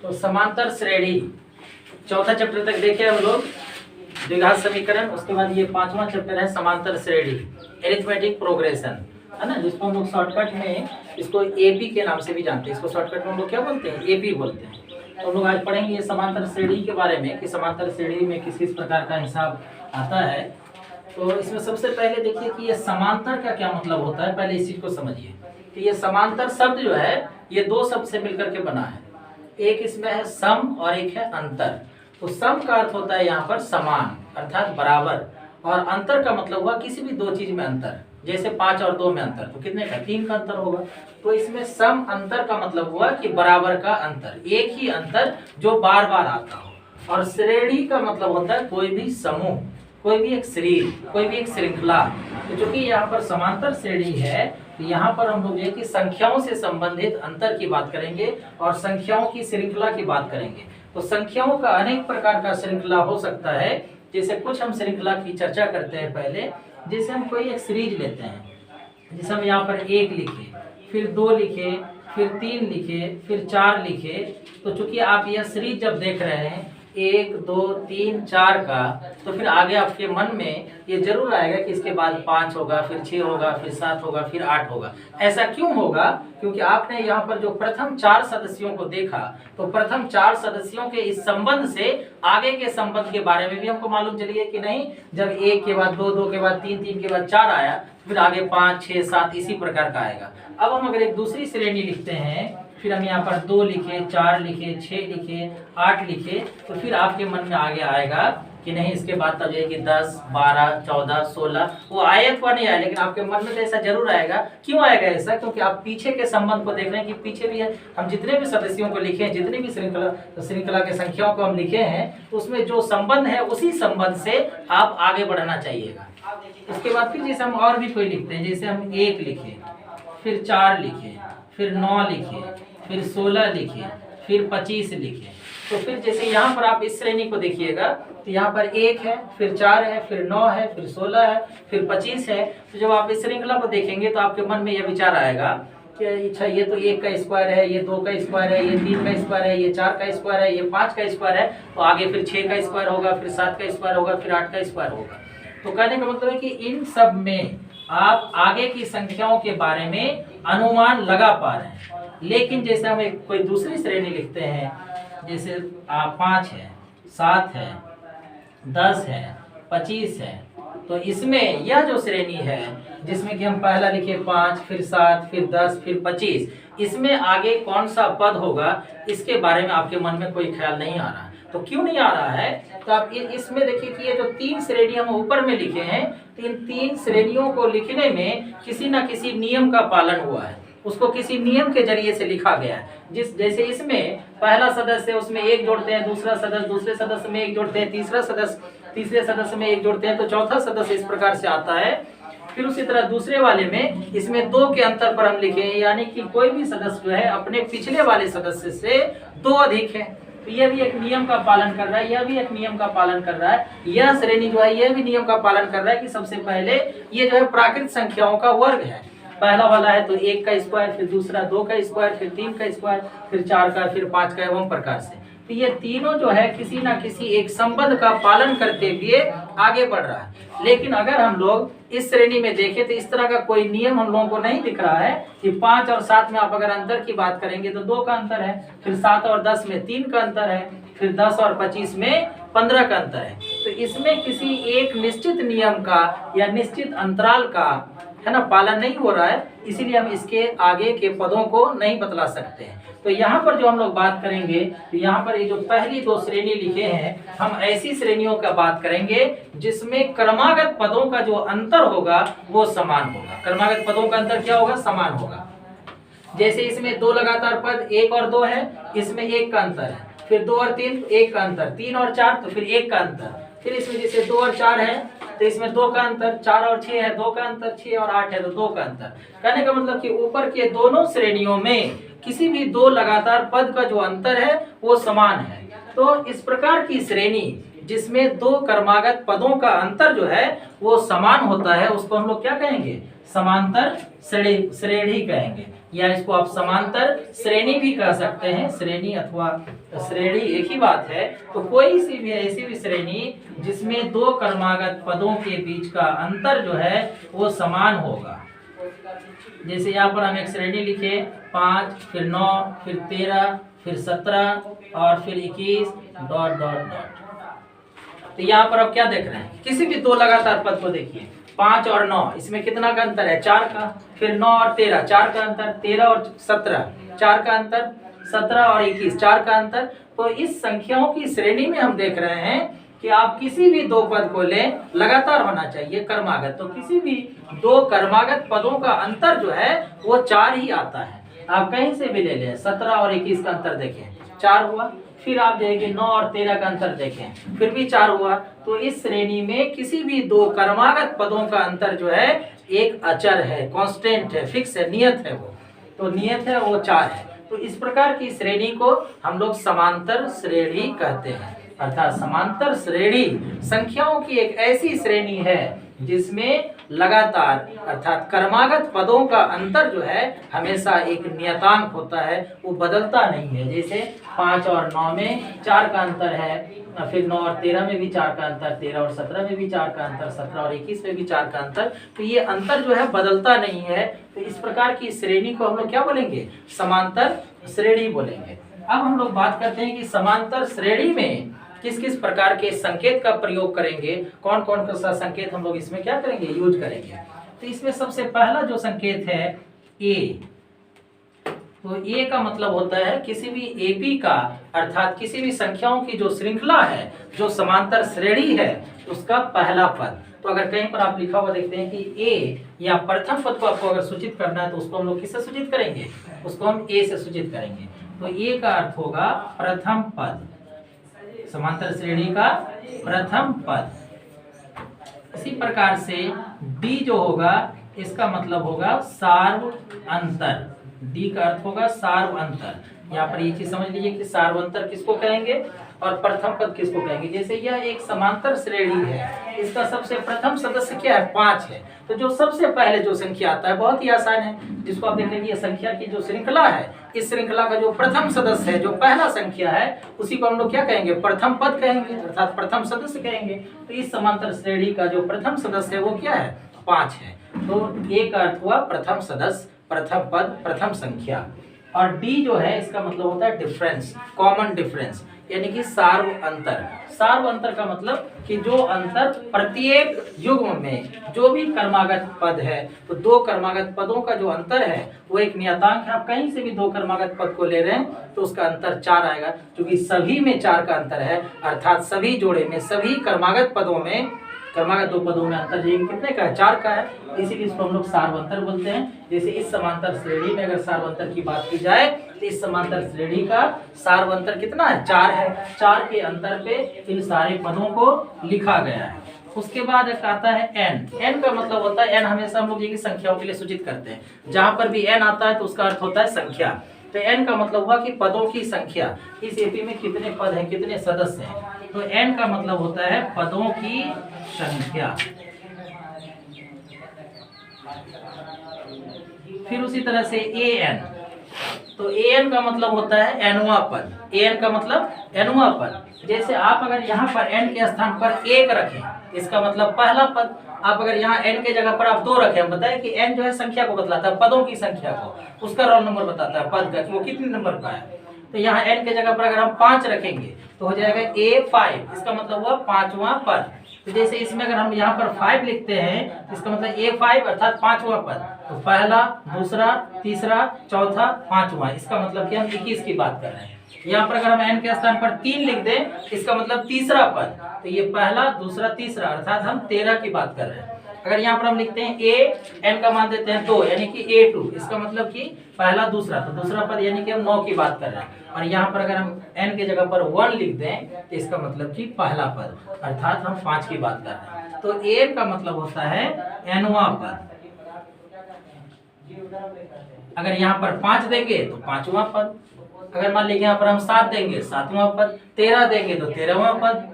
तो समांतर श्रेणी चौथा चैप्टर तक देखे हम लोग द्विघात समीकरण। उसके बाद ये पांचवा चैप्टर है समांतर श्रेणी एरिथमेटिक प्रोग्रेशन, है ना, जिसको हम लोग शॉर्टकट में इसको एपी के नाम से भी जानते हैं। इसको शॉर्टकट में हम लोग क्या बोलते हैं, एपी बोलते हैं। तो हम लोग आज पढ़ेंगे ये समांतर श्रेणी के बारे में कि समांतर श्रेणी में किस किस प्रकार का हिसाब आता है। तो इसमें सबसे पहले देखिए कि ये समांतर का क्या मतलब होता है। पहले इस चीज को समझिए कि ये समांतर शब्द जो है ये दो शब्द से मिलकर के बना है। एक इसमें है सम और एक है अंतर। तो सम का अर्थ होता है यहाँ पर समान अर्थात बराबर, और अंतर का मतलब हुआ किसी भी दो चीज में अंतर। जैसे 5 और 2 में अंतर, तो कितने का, 3 का अंतर होगा। तो इसमें सम अंतर का मतलब हुआ कि बराबर का अंतर, एक ही अंतर जो बार बार आता हो। और श्रेणी का मतलब होता है कोई भी समूह, कोई भी एक सीरीज, कोई भी एक श्रृंखला। तो चूंकि यहाँ पर समांतर श्रेणी है तो यहाँ पर हम लोग ये कि संख्याओं से संबंधित अंतर की बात करेंगे और संख्याओं की श्रृंखला की बात करेंगे। तो संख्याओं का अनेक प्रकार का श्रृंखला हो सकता है। जैसे कुछ हम श्रृंखला की चर्चा करते हैं पहले। जैसे हम कोई एक सीरीज लेते हैं, जैसे हम यहाँ पर 1 लिखे, फिर 2 लिखे, फिर 3 लिखे, फिर 4 लिखे। तो चूंकि आप यह सीरीज जब देख रहे हैं 1 2 3 4 का, तो फिर आगे आपके मन में ये जरूर आएगा कि इसके बाद 5 होगा, फिर 6 होगा, फिर 7 होगा, फिर 8 होगा। ऐसा क्यों होगा? क्योंकि आपने यहाँ पर जो प्रथम 4 सदस्यों को देखा, तो प्रथम 4 सदस्यों के इस संबंध से आगे के संबंध के बारे में भी हमको मालूम चलिए कि नहीं। जब 1 के बाद 2, 2 के बाद 3, 3 के बाद 4 आया, फिर आगे 5 6 7 इसी प्रकार का आएगा। अब हम अगर एक दूसरी श्रेणी लिखते हैं, फिर हम यहाँ पर 2 लिखे, 4 लिखे, 6 लिखे, 8 लिखे, तो फिर आपके मन में आगे आएगा कि नहीं इसके बाद तब ये कि 10 12 14 16 वो आए अथवा नहीं आए, लेकिन आपके मन में तो ऐसा जरूर आएगा। क्यों आएगा ऐसा? क्योंकि आप पीछे के संबंध को देख रहे हैं कि पीछे भी है। हम जितने भी सदस्यों को लिखे हैं, जितनी भी श्रृंखला के संख्याओं को हम लिखे हैं, तो उसमें जो संबंध है उसी संबंध से आप आगे बढ़ना चाहिएगा। उसके बाद फिर जैसे हम और भी कोई लिखते हैं, जैसे हम 1 लिखे, फिर 4 लिखे, फिर 9 लिखे, फिर 16 लिखे, फिर 25 लिखे। तो फिर जैसे यहाँ पर आप इस श्रेणी को देखिएगा, तो यहाँ पर 1 है, फिर 4 है, फिर 9 है, फिर 16 है, फिर 25 है। तो जब आप इस श्रृंखला को देखेंगे तो आपके मन में यह विचार आएगा कि अच्छा ये तो 1 का स्क्वायर है, ये 2 का स्क्वायर है, ये 3 का स्क्वायर है, ये 4 का स्क्वायर है, ये 5 का स्क्वायर है। तो आगे फिर 6 का स्क्वायर होगा, फिर 7 का स्क्वायर होगा, फिर 8 का स्क्वायर होगा। तो कहने का मतलब है कि इन सब में आप आगे की संख्याओं के बारे में अनुमान लगा पा रहे हैं। लेकिन जैसे हम एक कोई दूसरी श्रेणी लिखते हैं, जैसे 5 है, 7 है, 10 है, 25 है, तो इसमें यह जो श्रेणी है जिसमें कि हम पहला लिखे 5, फिर 7, फिर 10, फिर 25, इसमें आगे कौन सा पद होगा इसके बारे में आपके मन में कोई ख्याल नहीं आ रहा है। तो क्यों नहीं आ रहा है? तो आप इसमें देखिए कि ये जो 3 श्रेणी हम ऊपर में लिखे हैं, तो इन 3 श्रेणियों को लिखने में किसी न किसी नियम का पालन हुआ है, उसको किसी नियम के जरिए से लिखा गया है। जैसे इसमें पहला सदस्य है उसमें 1 जोड़ते हैं, दूसरा सदस्य दूसरे सदस्य में 1 जोड़ते हैं, तीसरा सदस्य तीसरे सदस्य में 1 जोड़ते हैं, तो चौथा सदस्य इस प्रकार से आता है। फिर उसी तरह दूसरे वाले में इसमें 2 के अंतर पर हम लिखे हैं, यानी कि कोई भी सदस्य जो है अपने पिछले वाले सदस्य से 2 अधिक है। तो यह भी एक नियम का पालन कर रहा है, यह भी एक नियम का पालन कर रहा है। यह श्रेणी जो है यह भी नियम का पालन कर रहा है कि सबसे पहले ये जो है प्राकृत संख्याओं का वर्ग है। पहला वाला है तो 1 का स्क्वायर, फिर दूसरा 2 का स्क्वायर, फिर 3 का स्क्वायर, फिर 4 का, फिर 5 का, एवं प्रकार से। तो ये तीनों जो है किसी ना किसी एक संबंध का पालन करते हुए आगे बढ़ रहा है। लेकिन अगर हम लोग इस श्रेणी में देखें तो इस तरह का कोई नियम हम लोगों को नहीं दिख रहा है कि 5 और 7 में आप अगर अंतर की बात करेंगे तो 2 का अंतर है, फिर 7 और 10 में 3 का अंतर है, फिर 10 और 25 में 15 का अंतर है। तो इसमें किसी एक निश्चित नियम का या निश्चित अंतराल का, है ना, पालन नहीं हो रहा है। इसीलिए हम इसके आगे के पदों को नहीं बतला सकते हैं। तो यहाँ पर जो हम लोग बात करेंगे, तो यहाँ पर ये जो पहली 2 श्रेणी लिखे हैं, हम ऐसी श्रेणियों का बात करेंगे जिसमें क्रमागत पदों का जो अंतर होगा वो समान होगा। क्रमागत पदों का अंतर क्या होगा? समान होगा। जैसे इसमें 2 लगातार पद 1 और 2 है, इसमें 1 का अंतर है, फिर 2 और 3 1 का अंतर, 3 और 4 तो फिर 1 का अंतर, फिर इसमें जैसे 2 और 4 है तो इसमें 2 का अंतर, 4 और 6 है 2 का अंतर, 6 और 8 है तो 2 का अंतर। कहने का मतलब कि ऊपर के दोनों श्रेणियों में किसी भी 2 लगातार पद का जो अंतर है वो समान है। तो इस प्रकार की श्रेणी जिसमें 2 क्रमागत पदों का अंतर जो है वो समान होता है, उसको हम लोग क्या कहेंगे? समांतर श्रेणी कहेंगे, या इसको आप समांतर श्रेणी भी कह सकते हैं। श्रेणी अथवा श्रेणी एक ही बात है। तो कोई सी भी ऐसी भी श्रेणी जिसमें दो क्रमागत पदों के बीच का अंतर जो है वो समान होगा। जैसे यहाँ पर हम एक श्रेणी लिखे 5, फिर 9, फिर 13, फिर 17 और फिर 21 ... तो यहाँ पर आप क्या देख रहे हैं, किसी भी दो लगातार पद को देखिए, 5 और 9, इसमें कितना का अंतर है, 4 का। फिर 9 और 13, 4 का अंतर। 13 और 17, 4 का अंतर। 17 और 21, 4 का अंतर। तो इस संख्याओं की श्रेणी में हम देख रहे हैं कि आप किसी भी दो पद को लें, लगातार होना चाहिए क्रमागत। तो किसी भी दो क्रमागत पदों का अंतर जो है वो 4 ही आता है। आप कहीं से भी ले लें, 17 और 21 का अंतर देखें, 4 हुआ। फिर आप देखेंगे 9 और 13 का अंतर देखें, फिर भी 4 हुआ। तो इस श्रेणी में किसी भी दो क्रमागत पदों का अंतर जो है एक अचर है, कांस्टेंट है, फिक्स है, नियत है। वो तो नियत है, वो 4 है। तो इस प्रकार की श्रेणी को हम लोग समांतर श्रेणी कहते हैं। अर्थात समांतर श्रेणी संख्याओं की एक ऐसी श्रेणी है जिसमें लगातार अर्थात क्रमागत पदों का अंतर जो है हमेशा एक नियतांक होता है, वो बदलता नहीं है। जैसे 5 और 9 में 4 का अंतर है, फिर 9 और 13 में भी 4 का अंतर, 13 और 17 में भी 4 का अंतर, 17 और 21 में भी 4 का अंतर। तो ये अंतर जो है बदलता नहीं है। तो इस प्रकार की श्रेणी को हम लोग क्या बोलेंगे, समांतर श्रेणी बोलेंगे। अब हम लोग बात करते हैं कि समांतर श्रेणी में किस किस प्रकार के संकेत का प्रयोग करेंगे, कौन कौन सा संकेत हम लोग इसमें क्या करेंगे, यूज करेंगे। तो इसमें सबसे पहला जो संकेत है ए। तो ए का मतलब होता है किसी भी एपी का अर्थात किसी भी संख्याओं की जो श्रृंखला है, जो समांतर श्रेणी है, उसका पहला पद। तो अगर कहीं पर आप लिखा हुआ देखते हैं कि ए या प्रथम पद को आपको अगर सूचित करना है तो उसको हम लोग किससे सूचित करेंगे, उसको हम ए से सूचित करेंगे। तो ए का अर्थ होगा प्रथम पद, समांतर श्रेणी का प्रथम पद। इसी प्रकार से डी जो होगा इसका मतलब होगा सार्व अंतर। डी का अर्थ होगा सार्व अंतर। यहाँ पर ये चीज समझ लीजिए कि सार्वंतर किसको कहेंगे और प्रथम पद किसको कहेंगे। जैसे यह एक समांतर श्रेणी है, इसका सबसे प्रथम सदस्य क्या है, 5 है। तो जो सबसे पहले जो संख्या आता है बहुत ही आसान है, जिसको आप देख लीजिए संख्या की जो श्रृंखला है, इस श्रृंखला का जो प्रथम सदस्य है, जो पहला संख्या है, उसी को हम लोग क्या कहेंगे, प्रथम पद कहेंगे अर्थात प्रथम सदस्य कहेंगे। तो इस समांतर श्रेणी का जो प्रथम सदस्य है वो क्या है, 5 है। तो ए का अर्थ हुआ प्रथम सदस्य, प्रथम पद, प्रथम संख्या। और डी जो है इसका मतलब होता है डिफरेंस, कॉमन डिफरेंस, यानी कि सार्व अंतर। सार्व अंतर का मतलब कि जो अंतर प्रत्येक युग्म में जो भी क्रमागत पद है, तो दो क्रमागत पदों का जो अंतर है वो एक नियतांक है। आप कहीं से भी दो क्रमागत पद को ले रहे हैं तो उसका अंतर 4 आएगा, क्योंकि सभी में 4 का अंतर है। अर्थात सभी जोड़े में, सभी क्रमागत पदों में, क्रमागत दो पदों में अंतर जो कितने का है, 4 का है। इसीलिए इसको हम लोग सार्वंतर बोलते हैं। जैसे इस समांतर श्रेणी में अगर सार्वंतर की बात की जाए तो इस समांतर श्रेणी का सार्वंतर कितना है, 4 है। 4 के अंतर पे इन सारे पदों को लिखा गया है। उसके बाद एक आता है एन। एन का मतलब होता है, एन हमेशा हम लोग ये संख्याओं के लिए सूचित करते हैं। जहां पर भी एन आता है तो उसका अर्थ होता है संख्या। तो एन का मतलब हुआ कि पदों की संख्या, इस एपी में कितने पद हैं, कितने सदस्य हैं। तो एन का मतलब होता है पदों की संख्या। फिर उसी तरह से ए एन। तो ए एन का मतलब होता है एनवा पद। ए एन का मतलब एनवा पद। जैसे आप अगर यहाँ पर एन के स्थान पर 1 रखें, इसका मतलब पहला पद। आप अगर यहाँ एन के जगह पर आप 2 रखें, हम बताएं कि एन जो है संख्या को बतलाता है, पदों की संख्या को, उसका रोल नंबर बताता है पद का, कि वो कितने नंबर का है। तो यहाँ एन के जगह पर अगर हम 5 रखेंगे तो हो जाएगा A5, इसका मतलब हुआ 5वां पद। तो जैसे इसमें अगर हम यहाँ पर 5 लिखते हैं, इसका मतलब A5 अर्थात 5वां पद। तो पहला, दूसरा, तीसरा, चौथा, 5वां, इसका मतलब कि हम 21 की बात कर रहे हैं। यहाँ पर अगर हम n के स्थान पर 3 लिख दें, इसका मतलब तीसरा पद। तो ये पहला, दूसरा, तीसरा अर्थात हम 13 की बात कर रहे हैं। अगर यहाँ पर हम लिखते हैं a, n का मान देते हैं 2, यानी कि A2, इसका मतलब कि पहला, दूसरा, तो दूसरा पद यानी कि हम 9 की बात कर रहे हैं। और यहाँ पर अगर हम n के जगह पर 1 लिख दें तो इसका मतलब कि पहला पद अर्थात हम 5 की बात कर रहे हैं। तो n का मतलब होता है nवां पद। अगर यहाँ पर 5 देंगे तो 5वां पद। अगर मान लीजिए यहाँ पर हम 7 देंगे, 7वां पद। 13 देंगे तो 13वां पद।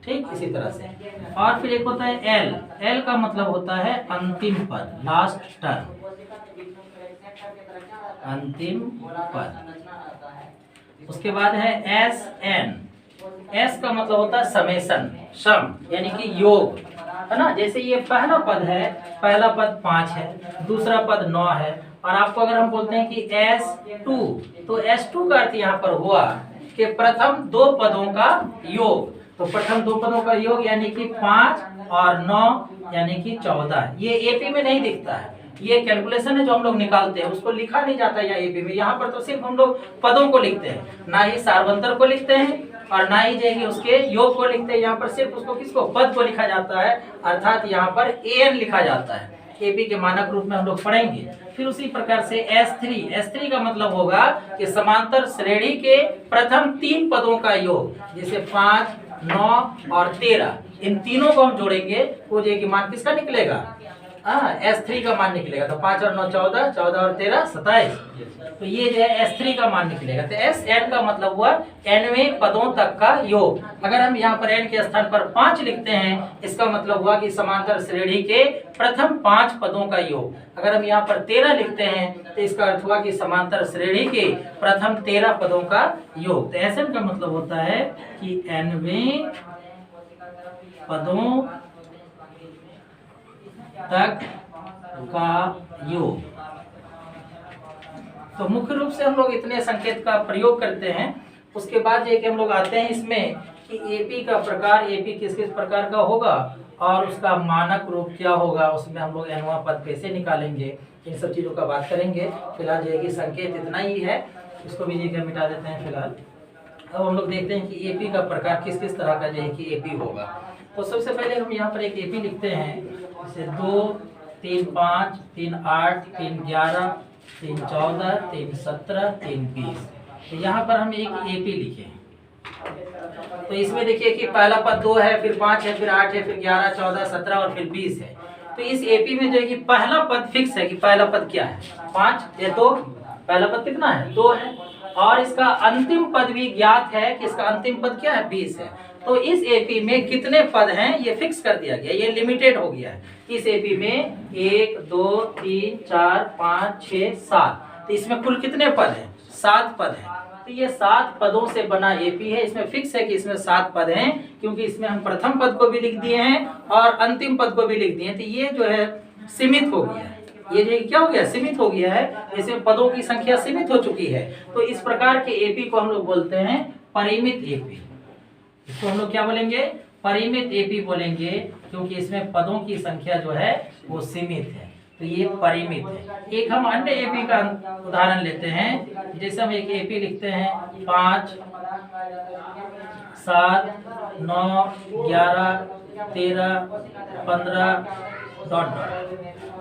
ठीक, इसी तरह से। और फिर एक होता है एल, एल का मतलब होता है अंतिम पद, लास्ट टर्म, अंतिम पद। उसके बाद है एस एन, एस का मतलब होता है समेशन, सम यानी कि योग, है ना। जैसे ये पहला पद है, पहला पद 5 है, दूसरा पद 9 है, और आपको अगर हम बोलते हैं कि S2, तो S2 का अर्थ यहाँ पर हुआ कि प्रथम 2 पदों का योग। तो प्रथम 2 पदों का योग यानी कि 5 और 9 यानी कि 14। ये एपी में नहीं दिखता है, ये कैलकुलेशन है जो हम लोग निकालते हैं, उसको लिखा नहीं जाता है एपी में। यहाँ पर तो सिर्फ हम लोग पदों को लिखते हैं, ना ही सार्वंतर को लिखते हैं और ना ही जो उसके योग को लिखते हैं। यहाँ पर सिर्फ उसको किसको, पद को लिखा जाता है, अर्थात यहाँ पर एन लिखा जाता है। एपी के मानक रूप में हम लोग पढ़ेंगे। फिर उसी प्रकार से S3, S3 का मतलब होगा कि समांतर श्रेणी के प्रथम 3 पदों का योग, जैसे 5, 9 और 13, इन तीनों को हम जोड़ेंगे तो ये कि मान किसका निकलेगा, S3 का मान निकलेगा। तो 5 और 9 14, 14 और 13 27, तो ये जो है S3 का मान निकलेगा। तो SN का मतलब हुआ nवें पदों तक का योग। अगर हम यहाँ पर n के स्थान पर 5 लिखते हैं, इसका मतलब हुआ कि समांतर श्रेणी के प्रथम 5 पदों का योग। अगर हम यहाँ पर 13 लिखते हैं तो इसका अर्थ हुआ कि समांतर श्रेणी के प्रथम 13 पदों का योग। तो SN का मतलब होता है कि nवें पदों तक का योग। तो मुख्य रूप से हम लोग इतने संकेत का प्रयोग करते हैं। उसके बाद ये कि हम लोग आते हैं इसमें कि एपी का प्रकार, एपी किस किस प्रकार का होगा और उसका मानक रूप क्या होगा, उसमें हम लोग एनवा पद कैसे निकालेंगे, इन सब चीज़ों का बात करेंगे। फिलहाल जो है कि संकेत इतना ही है, इसको भी ये मिटा देते हैं फिलहाल। अब हम लोग देखते हैं कि एपी का प्रकार किस किस तरह का जो है कि एपी होगा। तो सबसे पहले हम यहाँ पर एक एपी लिखते हैं, जैसे 2, 3, 5, 3, 8, 3, 11, 3, 14, 3, 17, 3, 20। तो यहाँ पर हम एक एपी लिखे। तो इसमें देखिए कि पहला पद 2 है, फिर 5 है, फिर 8 है, फिर 11, 14, 17 और फिर 20 है। तो इस एपी में जो है कि पहला पद फिक्स है कि पहला पद क्या है, 5 या 2। पहला पद कितना है, 2 है, और इसका अंतिम पद भी ज्ञात है कि इसका अंतिम पद क्या है, 20 है। तो इस एपी में कितने पद हैं ये फिक्स कर दिया गया, ये लिमिटेड हो गया है। इस एपी में 1, 2, 3, 4, 5, 6, 7, तो इसमें कुल कितने पद हैं, 7 पद हैं। तो ये 7 पदों से बना एपी है। इसमें फिक्स है कि इसमें 7 पद हैं, क्योंकि इसमें हम प्रथम पद को भी लिख दिए हैं और अंतिम पद को भी लिख दिए हैं। तो ये जो है सीमित हो गया है, ये जो क्या हो गया, सीमित हो गया है। इसमें पदों की संख्या सीमित हो चुकी है। तो इस प्रकार के एपी को हम लोग बोलते हैं परिमित एपी। इसको हम लोग क्या बोलेंगे, परिमित एपी बोलेंगे, क्योंकि इसमें पदों की संख्या जो है वो सीमित है। तो ये परिमित है। एक हम अन्य एपी का उदाहरण लेते हैं। जैसे हम एक एपी लिखते हैं 5, 7, 9, 11, 13, 15 ...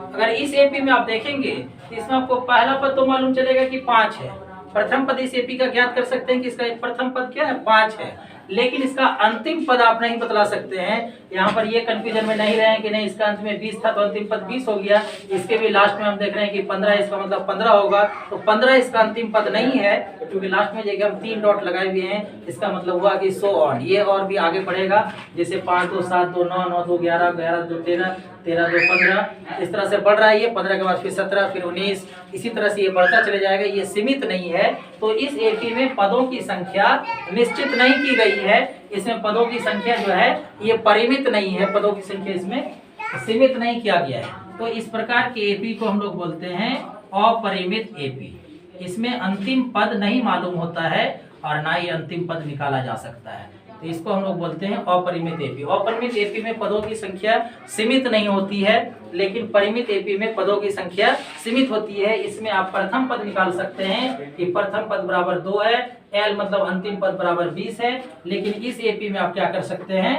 अगर इस एपी में आप देखेंगे तो इसमें आपको पहला पद तो मालूम चलेगा कि 5 है। प्रथम पद इस एपी का ज्ञात कर सकते हैं कि इसका प्रथम पद क्या है, 5 है, लेकिन इसका अंतिम पद आप नहीं बतला सकते हैं। यहाँ पर ये कंफ्यूजन में नहीं रहे कि नहीं इसका अंत में 20 था तो अंतिम पद 20 हो गया। इसके भी लास्ट में हम देख रहे हैं कि 15, इसका मतलब 15 होगा, तो 15 इसका अंतिम पद नहीं है, क्योंकि लास्ट में जगह हम 3 डॉट लगाए हुए हैं। इसका मतलब हुआ कि सो ऑन, ये और भी आगे बढ़ेगा। जैसे 5, 2, 7, 2, 9, 9, 2, 11, 11, 2, 13, 13, 2, 15, इस तरह से बढ़ रहा है। ये 15 के बाद फिर 17, फिर 19, इसी तरह से ये बढ़ता चले जाएगा। ये सीमित नहीं है। तो इस एपी में पदों की संख्या निश्चित नहीं की गई है। इसमें पदों की संख्या जो है ये परिमित नहीं है, पदों की संख्या इसमें सीमित नहीं किया गया है। तो इस प्रकार के एपी को हम लोग बोलते हैं अपरिमित एपी। इसमें अंतिम पद नहीं मालूम होता है और ना ही अंतिम पद निकाला जा सकता है। तो इसको हम लोग बोलते हैं अपरिमित एपी। अपरिमित एपी में पदों की संख्या सीमित नहीं होती है, लेकिन परिमित एपी में पदों की संख्या सीमित होती है। इसमें आप प्रथम पद निकाल सकते हैं कि प्रथम पद बराबर 2 है, एल मतलब अंतिम पद बराबर 20 है। लेकिन इस एपी में आप क्या कर सकते हैं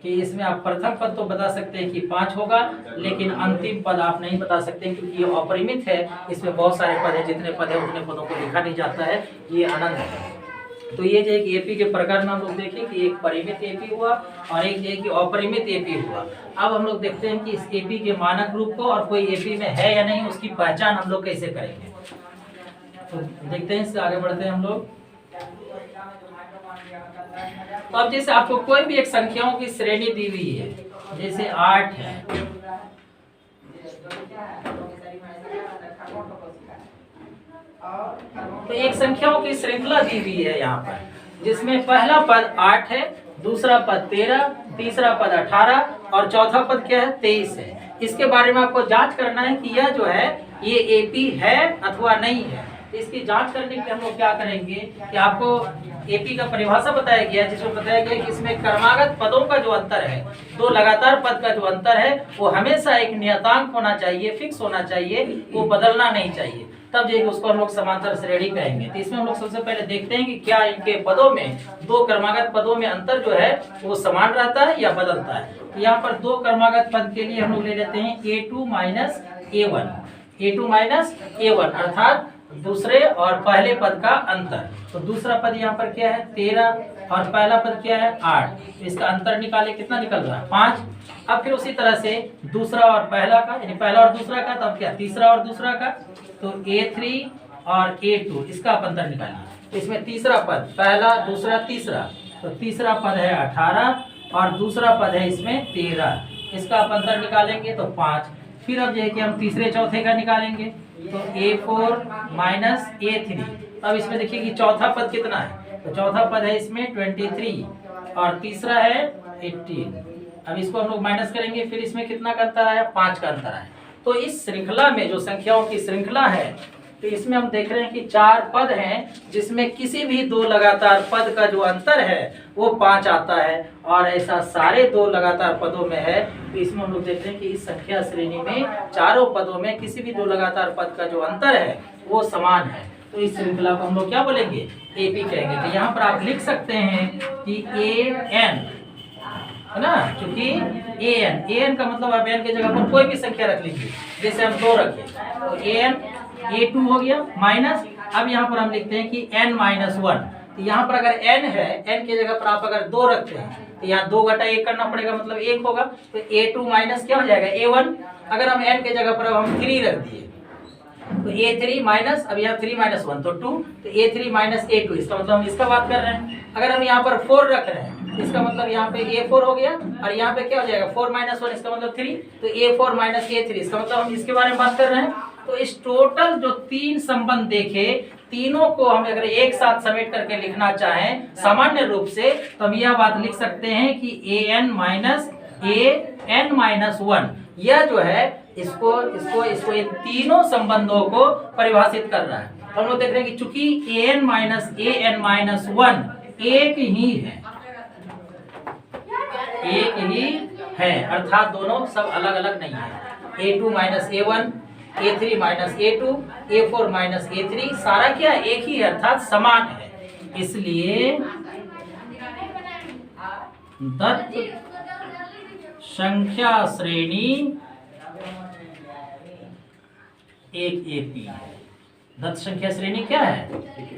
कि इसमें आप प्रथम पद तो बता सकते हैं कि 5 होगा, लेकिन अंतिम पद आप नहीं बता सकते, क्योंकि ये अपरिमित है। इसमें बहुत सारे पद है, जितने पद है उतने पदों को लिखा नहीं जाता है, ये अनंत है। तो ये जो है कि एपी के प्रकार में हम लोग देखें कि एक परिमित एपी हुआ और एक जो है कि अपरिमित एपी हुआ। अब हम लोग देखते हैं कि इस एपी के मानक रूप को और कोई एपी में है या नहीं, उसकी पहचान हम लोग कैसे करेंगे। तो देखते हैं, इससे आगे बढ़ते हैं हम लोग। तो अब जैसे आपको कोई भी एक संख्याओं की श्रेणी दी हुई है, जैसे 8 है, तो एक संख्याओं की श्रृंखला दी हुई है यहाँ पर, जिसमें पहला पद 8 है, दूसरा पद 13, तीसरा पद 18 और चौथा पद क्या है 23 है। इसके बारे में आपको जांच करना है कि यह जो है ये एपी है अथवा नहीं है। तो इसकी जांच करने के लिए हम लोग क्या करेंगे कि आपको एपी का परिभाषा बताया गया, जिसमें बताया गया कि इसमें क्रमागत पदों का जो अंतर है, दो लगातार पद का जो अंतर है वो हमेशा एक नियतांक होना चाहिए, फिक्स होना चाहिए, वो बदलना नहीं चाहिए, तब जो उसको हम लोग समांतर श्रेणी कहेंगे। तो इसमें हम लोग सबसे पहले देखते हैं कि क्या इनके पदों में, दो क्रमागत पदों में अंतर जो है वो समान रहता है या बदलता है। तो यहाँ पर दो क्रमागत पद के लिए हम लोग ले लेते हैं a2 minus a1, a2 minus a1 अर्थात दूसरे और पहले पद का अंतर। तो दूसरा पद यहाँ पर क्या है 13 और पहला पद क्या है 8, इसका अंतर निकाले, कितना निकल रहा है 5। अब फिर उसी तरह से दूसरा और पहला का, यानी पहला और दूसरा का, तब क्या तीसरा और दूसरा का, तो a3 और a2 इसका आप अंतर निकालिए। इसमें तीसरा पद, पहला दूसरा तीसरा, तो तीसरा पद है 18 और दूसरा पद है इसमें 13, इसका आप अंतर निकालेंगे तो 5। फिर अब जो है कि हम तीसरे चौथे का निकालेंगे, तो a4 माइनस a3। अब इसमें देखिए कि चौथा पद कितना है, तो चौथा पद है इसमें 23 और तीसरा है 18। अब इसको हम लोग माइनस करेंगे, फिर इसमें कितना का अंतर आया 5 का अंतर आया। तो इस श्रृंखला में जो संख्याओं की श्रृंखला है, तो इसमें हम देख रहे हैं कि 4 पद हैं, जिसमें किसी भी दो लगातार पद का जो अंतर है वो 5 आता है, और ऐसा सारे दो लगातार पदों में है। तो इसमें हम लोग देख रहे हैं कि इस संख्या श्रेणी में चारों पदों में किसी भी दो लगातार पद का जो अंतर है वो समान है। तो इस श्रृंखला को हम लोग क्या बोलेंगे एपी कहेंगे। तो यहाँ पर आप लिख सकते हैं कि an है ना, क्योंकि an का मतलब आप n की जगह पर कोई भी संख्या रख लीजिए, जैसे हम 2 रखें तो an a2 हो गया माइनस, अब यहाँ पर हम लिखते हैं कि n माइनस 1। तो यहाँ पर अगर n है, n की जगह पर आप अगर 2 रखते हैं तो यहाँ 2 घटा 1 करना पड़ेगा, मतलब 1 होगा, तो a2 माइनस क्या हो जाएगा a1। अगर हम n की जगह पर अब हम 3 रख दिए तो a3 माइनस, अब यहाँ 3 माइनस 1 तो 2, तो a3 माइनस a2, इसका मतलब हम इसका बात कर रहे हैं। अगर हम यहाँ पर 4 रख रहे हैं, इसका मतलब यहाँ पे a4 हो गया, और यहाँ पे क्या हो जाएगा 4 माइनस 1, इसका मतलब 3, तो a4 माइनस a3, इसका मतलब हम इसके बारे में बात कर रहे हैं। तो इस टोटल जो 3 संबंध देखे, तीनों को हम अगर एक साथ समेट करके लिखना चाहें सामान्य रूप से, तो हम यह बात लिख सकते हैं कि an माइनस an माइनस 1, यह जो है इसको इन तीनों संबंधों को परिभाषित कर रहा है। हम लोग देख रहे हैं कि चूंकि an माइनस 1 एक ही है, अर्थात दोनों सब अलग अलग नहीं है। a2 minus a1, a3 minus a2, a4 minus a3, सारा क्या एक ही है, अर्थात समान है। इसलिए दत्त संख्या श्रेणी एक एपी है। दत्त संख्या श्रेणी क्या है,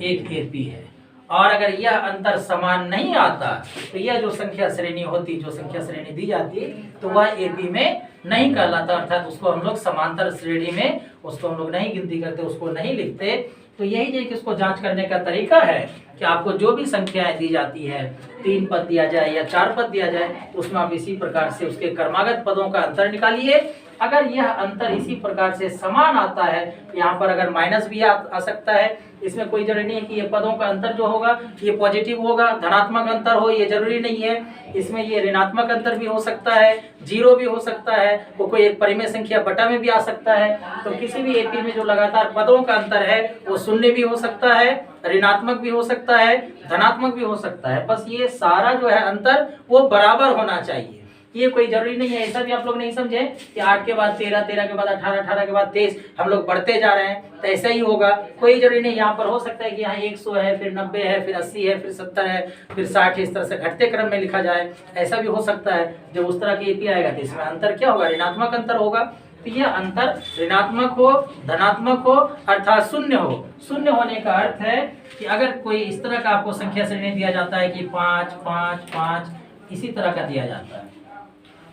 एक एपी है। और अगर यह अंतर समान नहीं आता तो यह जो संख्या श्रेणी होती, जो संख्या श्रेणी दी जाती, तो वह एपी में नहीं कहलाता, अर्थात उसको हम लोग समांतर श्रेणी में उसको हम लोग नहीं गिनती करते, उसको नहीं लिखते। तो यही जो कि उसको जांच करने का तरीका है कि आपको जो भी संख्याएं दी जाती है, 3 पद दिया जाए या 4 पद दिया जाए, उसमें आप इसी प्रकार से उसके क्रमागत पदों का अंतर निकालिए। अगर यह अंतर इसी प्रकार से समान आता है, यहाँ पर अगर माइनस भी आ सकता है, इसमें कोई जरूरी नहीं है कि ये पदों का अंतर जो होगा ये पॉजिटिव होगा, धनात्मक अंतर हो, ये जरूरी नहीं है। इसमें ये ऋणात्मक अंतर भी हो सकता है, 0 भी हो सकता है, वो कोई एक परिमेय संख्या बटा में भी आ सकता है। तो किसी भी एपी में जो लगातार पदों का अंतर है वो शून्य भी हो सकता है, ऋणात्मक भी हो सकता है, धनात्मक भी हो सकता है। बस ये सारा जो है अंतर वो बराबर होना चाहिए। ये कोई जरूरी नहीं है, ऐसा भी आप लोग नहीं समझे कि 8 के बाद 13, 13 के बाद 18, 18 के बाद 23, हम लोग बढ़ते जा रहे हैं तो ऐसा ही होगा, कोई जरूरी नहीं। यहाँ पर हो सकता है कि यहाँ 100 है, फिर 90 है, फिर 80 है, फिर 70 है, फिर 60 है, इस तरह से घटते क्रम में लिखा जाए, ऐसा भी हो सकता है। जब उस तरह की एपी आएगा तो इसमें अंतर क्या होगा, ऋणात्मक अंतर होगा। तो यह अंतर ऋणात्मक हो, धनात्मक हो, अर्थात शून्य हो। शून्य होने का अर्थ है कि अगर कोई इस तरह का आपको संख्या श्रेणी दिया जाता है कि 5, 5, 5, इसी तरह का दिया जाता है,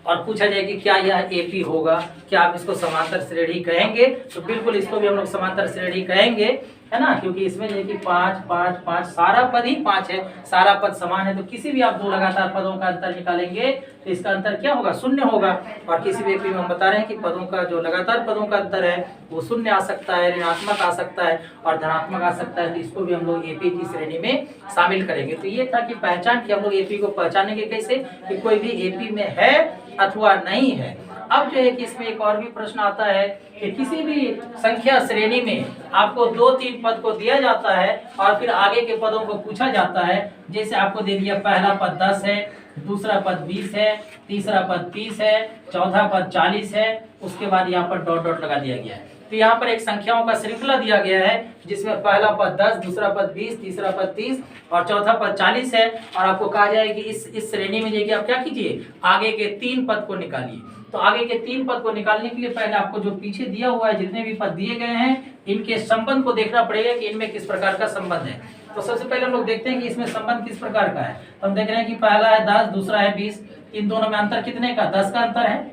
और पूछा जाए कि क्या यह एपी होगा, क्या आप इसको समांतर श्रेणी कहेंगे, तो बिल्कुल इसको भी हम लोग समांतर श्रेणी कहेंगे। है ना, क्योंकि इसमें जो है कि 5 5 5 सारा पद ही 5 है, सारा पद समान है, तो किसी भी आप दो लगातार पदों का अंतर निकालेंगे तो इसका अंतर क्या होगा, शून्य होगा। और किसी भी एपी में हम बता रहे हैं कि पदों का जो लगातार पदों का अंतर है वो शून्य आ सकता है, ऋणात्मक आ सकता है और धनात्मक आ सकता है, तो इसको भी हम लोग एपी की श्रेणी में शामिल करेंगे। तो ये था कि पहचान कि हम लोग एपी को पहचानेंगे कैसे, कि कोई भी एपी में है अथवा नहीं है। अब जो है कि इसमें एक और भी प्रश्न आता है कि किसी भी संख्या श्रेणी में आपको 2-3 पद को दिया जाता है और फिर आगे के पदों को पूछा जाता है। जैसे आपको दे दिया पहला पद 10 है, दूसरा पद 20 है, तीसरा पद 30 है, चौथा पद 40 है, उसके बाद यहाँ पर डॉट डॉट लगा दिया गया है। तो यहाँ पर एक संख्याओं का श्रृंखला दिया गया है जिसमें पहला पद 10, दूसरा पद 20, तीसरा पद 30 और चौथा पद 40 है। और आपको कहा जाए कि इस श्रेणी में देखिए आप क्या कीजिए, आगे के 3 पद को निकालिए। तो आगे के 3 पद को निकालने के लिए पहले आपको जो पीछे दिया हुआ है, जितने भी पद दिए गए हैं, इनके संबंध को देखना पड़ेगा कि इनमें किस प्रकार का संबंध है। तो सबसे पहले हम लोग देखते हैं कि इसमें संबंध किस प्रकार का है। तो हम देख रहे हैं कि पहला है 10, दूसरा है 20, इन दोनों में अंतर कितने का, 10 का अंतर है।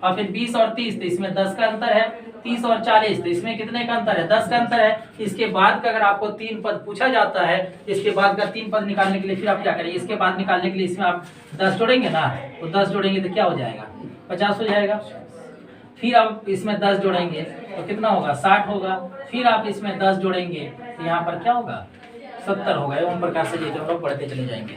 और फिर 20 और 30, तो इसमें 10 का अंतर है। 30 और 40, तो इसमें कितने का अंतर है, 10 का अंतर है। इसके बाद का अगर आपको 3 पद पूछा जाता है, इसके बाद का 3 पद निकालने के लिए फिर आप क्या करेंगे, इसके बाद निकालने के लिए इसमें आप 10 जोड़ेंगे ना, तो 10 जोड़ेंगे तो क्या हो जाएगा, 50 हो जाएगा। फिर आप इसमें 10 जोड़ेंगे तो कितना होगा, 60 होगा। फिर आप इसमें 10 जोड़ेंगे तो यहाँ पर क्या होगा, 70 होगा। एवं प्रकार से ये हम लोग बढ़ते चले जाएंगे।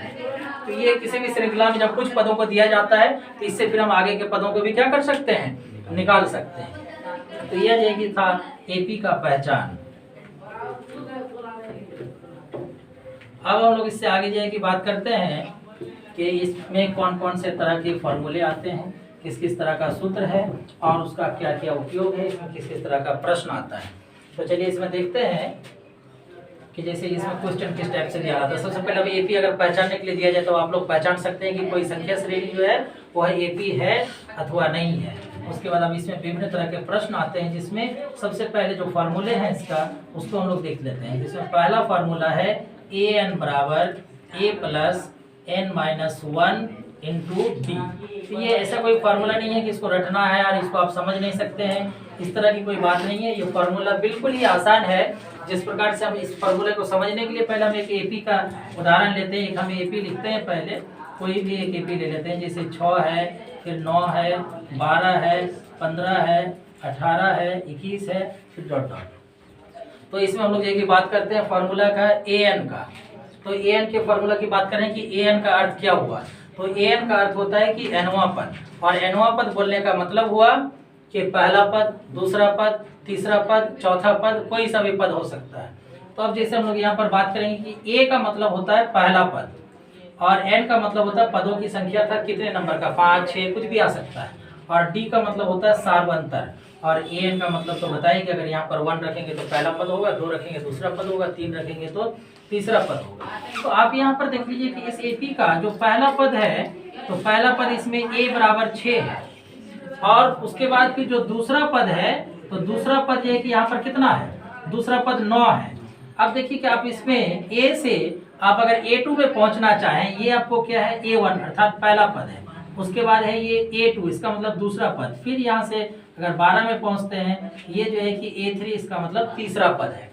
तो ये किसी भी श्रृंखला में जब कुछ पदों को दिया जाता है तो इससे फिर हम आगे के पदों को भी क्या कर सकते हैं, निकाल सकते हैं। तो यह जो कि था एपी का पहचान। अब हम लोग इससे आगे जो है कि बात करते हैं कि इसमें कौन कौन से तरह के फॉर्मूले आते हैं, किस किस तरह का सूत्र है और उसका क्या क्या उपयोग है, इसमें किस किस तरह का प्रश्न आता है। तो चलिए इसमें देखते हैं कि जैसे इसमें क्वेश्चन किस टाइप से दिया रहा था। सबसे पहले अभी एपी अगर पहचानने के लिए दिया जाए तो आप लोग पहचान सकते हैं कि कोई संख्या श्रेणी जो है वो है एपी है अथवा नहीं है। उसके बाद अब इसमें विभिन्न तरह के प्रश्न आते हैं जिसमें सबसे पहले जो फार्मूले हैं इसका उसको हम लोग देख लेते हैं। जिसमें पहला फार्मूला है ए एन बराबर A plus N minus 1 into D. तो ये ऐसा कोई फार्मूला नहीं है कि इसको रटना है और इसको आप समझ नहीं सकते हैं, इस तरह की कोई बात नहीं है। ये फार्मूला बिल्कुल ही आसान है। जिस प्रकार से हम इस फार्मूले को समझने के लिए पहले हम एक एपी का उदाहरण लेते हैं। एक हम एपी लिखते हैं, पहले कोई भी एक एपी ले लेते हैं। जैसे 6 है, फिर 9 है, 12 है, 15 है, 18 है, 21 है, फिर डॉट डॉट। तो इसमें हम लोग ये बात करते हैं फार्मूला का ए एन का। तो ए एन के फार्मूला की बात करें कि ए एन का अर्थ क्या हुआ। तो ए एन का अर्थ होता है कि एनवां पद, और एनवां पद बोलने का मतलब हुआ कि पहला पद, दूसरा पद, तीसरा पद, चौथा पद, कोई सा भी पद हो सकता है। तो अब जैसे हम लोग यहाँ पर बात करेंगे कि ए का मतलब होता है पहला पद और एन का मतलब होता है पदों की संख्या था कितने नंबर का, 5, 6 कुछ भी आ सकता है। और डी का मतलब होता है सार्वंतर। और ए एन का मतलब तो बताइए कि अगर यहाँ पर 1 रखेंगे तो पहला पद होगा, 2 रखेंगे दूसरा पद होगा, 3 रखेंगे तो तीसरा पद होगा। तो आप यहाँ पर देख लीजिए कि इस एपी का जो पहला पद है, तो पहला पद इसमें ए बराबर 6 है। और उसके बाद फिर जो दूसरा पद है, तो दूसरा पद ये कि यहाँ पर कितना है, दूसरा पद 9 है। अब देखिए कि आप इसमें ए से आप अगर A2 में पहुंचना चाहें, ये आपको क्या है A1 अर्थात पहला पद है। उसके बाद है ये A2, इसका मतलब दूसरा पद। फिर यहाँ से अगर 12 में पहुंचते हैं, ये जो है कि A3, इसका मतलब तीसरा पद है।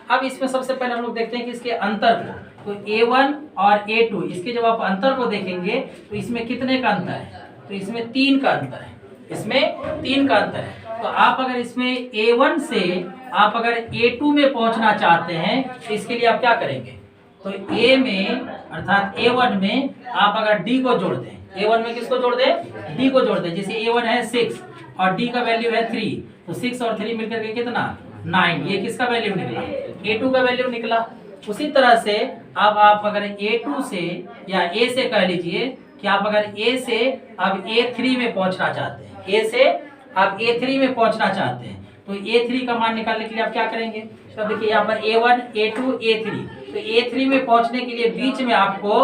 अब इसमें सबसे पहले हम लोग देखते हैं कि इसके अंतर को। तो A1 और A2, इसके जब आप अंतर को देखेंगे तो इसमें कितने का अंतर है, तो इसमें 3 का अंतर है, इसमें 3 का अंतर है। तो आप अगर इसमें A1 से आप अगर A2 में पहुंचना चाहते हैं तो इसके लिए आप क्या करेंगे, तो A में अर्थात A1 में आप अगर D को जोड़ दें, A1 में किसको जोड़ दें, D को जोड़ दें। जैसे A1 है 6 और D का वैल्यू है 3, तो 6 और 3 मिलकर के कितना 9, ये किसका वैल्यू निकला, A2 का वैल्यू निकला। उसी तरह से अब आप अगर A2 से या A से कह लीजिए कि आप अगर A से अब A3 में पहुंचना चाहते हैं, A से आप A3 में पहुंचना चाहते हैं, तो A3 का मान निकालने के लिए आप क्या करेंगे, तो देखिए यहाँ पर A1, A2, A3। तो A3 में पहुंचने के लिए बीच में आपको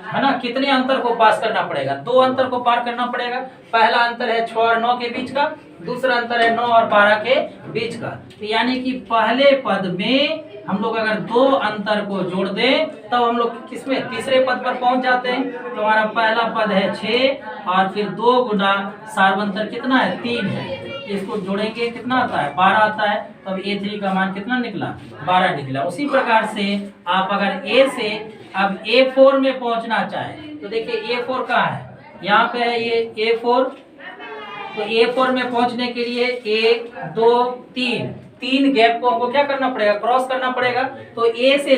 है ना कितने अंतर को पास करना पड़ेगा, 2 अंतर को पार करना पड़ेगा। पहला अंतर है 6 और 9 के बीच का, दूसरा अंतर है 9 और 12 के बीच का। तो यानी कि पहले पद में हम लोग अगर 2 अंतर को जोड़ दें तब हम लोग किसमें, तीसरे पद पर पहुंच जाते हैं। तो हमारा पहला पद है 6 और फिर 2 गुना सार्वंतर कितना है 3 है। इसको जोड़ेंगे कितना आता है 12 आता है। तो अब A3 का मान कितना निकला 12 निकला। उसी प्रकार से आप अगर A से अब A4 में पहुंचना चाहे तो देखिए A4 कहाँ है, यहाँ पे है ये A4। तो A4 में पहुंचने के लिए 1 2 3 गैप को हमको क्या करना पड़ेगा, क्रॉस करना पड़ेगा। तो A से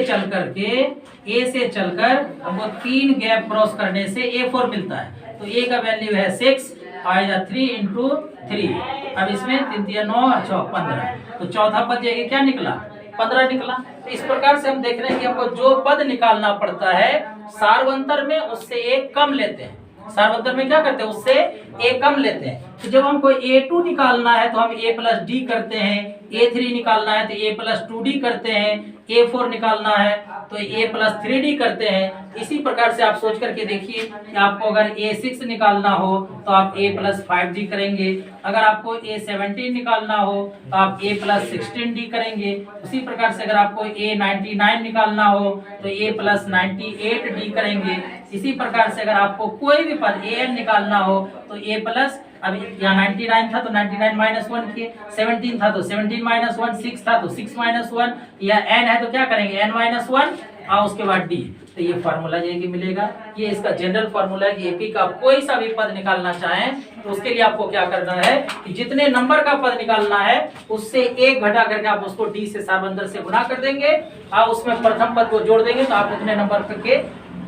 चलकर हमको 3 गैप क्रॉस करने से A4 मिलता है। तो A का वैल्यू है 6 आएगा 3 × 3। अब इसमें 3 3 9 और 6 15। तो चौथा पद जाएगा क्या निकला 15 निकला। तो इस प्रकार से हम देख रहे हैं कि हमको जो पद निकालना पड़ता है सार्वंतर में उससे एक कम लेते हैं। सार्वंतर में क्या करते हैं, उससे एक कम लेते हैं। तो जब हमको A2 निकालना है तो हम A + D करते हैं, A3 निकालना है तो A + 2D करते हैं, A4 निकालना है तो A + 3D करते हैं। इसी प्रकार से आप सोच करके देखिए कि आपको अगर A6 निकालना हो तो आप A + 5D करेंगे, अगर आपको A17 निकालना हो तो आप A + 16D करेंगे। उसी प्रकार से अगर आपको A99 निकालना हो तो A + 98D करेंगे। इसी प्रकार से अगर आपको कोई भी पद AN निकालना हो तो A + अब यहाँ 99 था तो 99 - 1 किए, 17 था तो 17 - 1, 6 था तो 6 - 1, या n है तो क्या करेंगे n - 1 और उसके बाद d। तो ये फार्मूला ये कि मिलेगा। ये इसका जनरल फार्मूला है कि एपी का कोई सा भी पद निकालना चाहें तो उसके लिए आपको क्या करना है कि जितने नंबर का पद निकालना है उससे एक घटा करके आप उसको d से सार्वंतर से गुना कर देंगे और उसमें प्रथम पद को जोड़ देंगे तो आप उतने नंबर के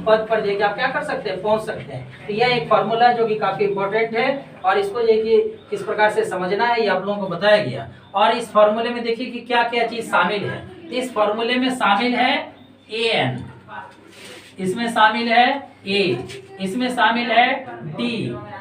पद पर देखिए आप क्या कर सकते हैं, पहुंच सकते हैं। तो यह एक फार्मूला है जो कि काफी इंपॉर्टेंट है और इसको ये कि किस प्रकार से समझना है ये आप लोगों को बताया गया। और इस फार्मूले में देखिए कि क्या क्या चीज शामिल है। इस फार्मूले में शामिल है an, इसमें शामिल है a, इसमें शामिल है d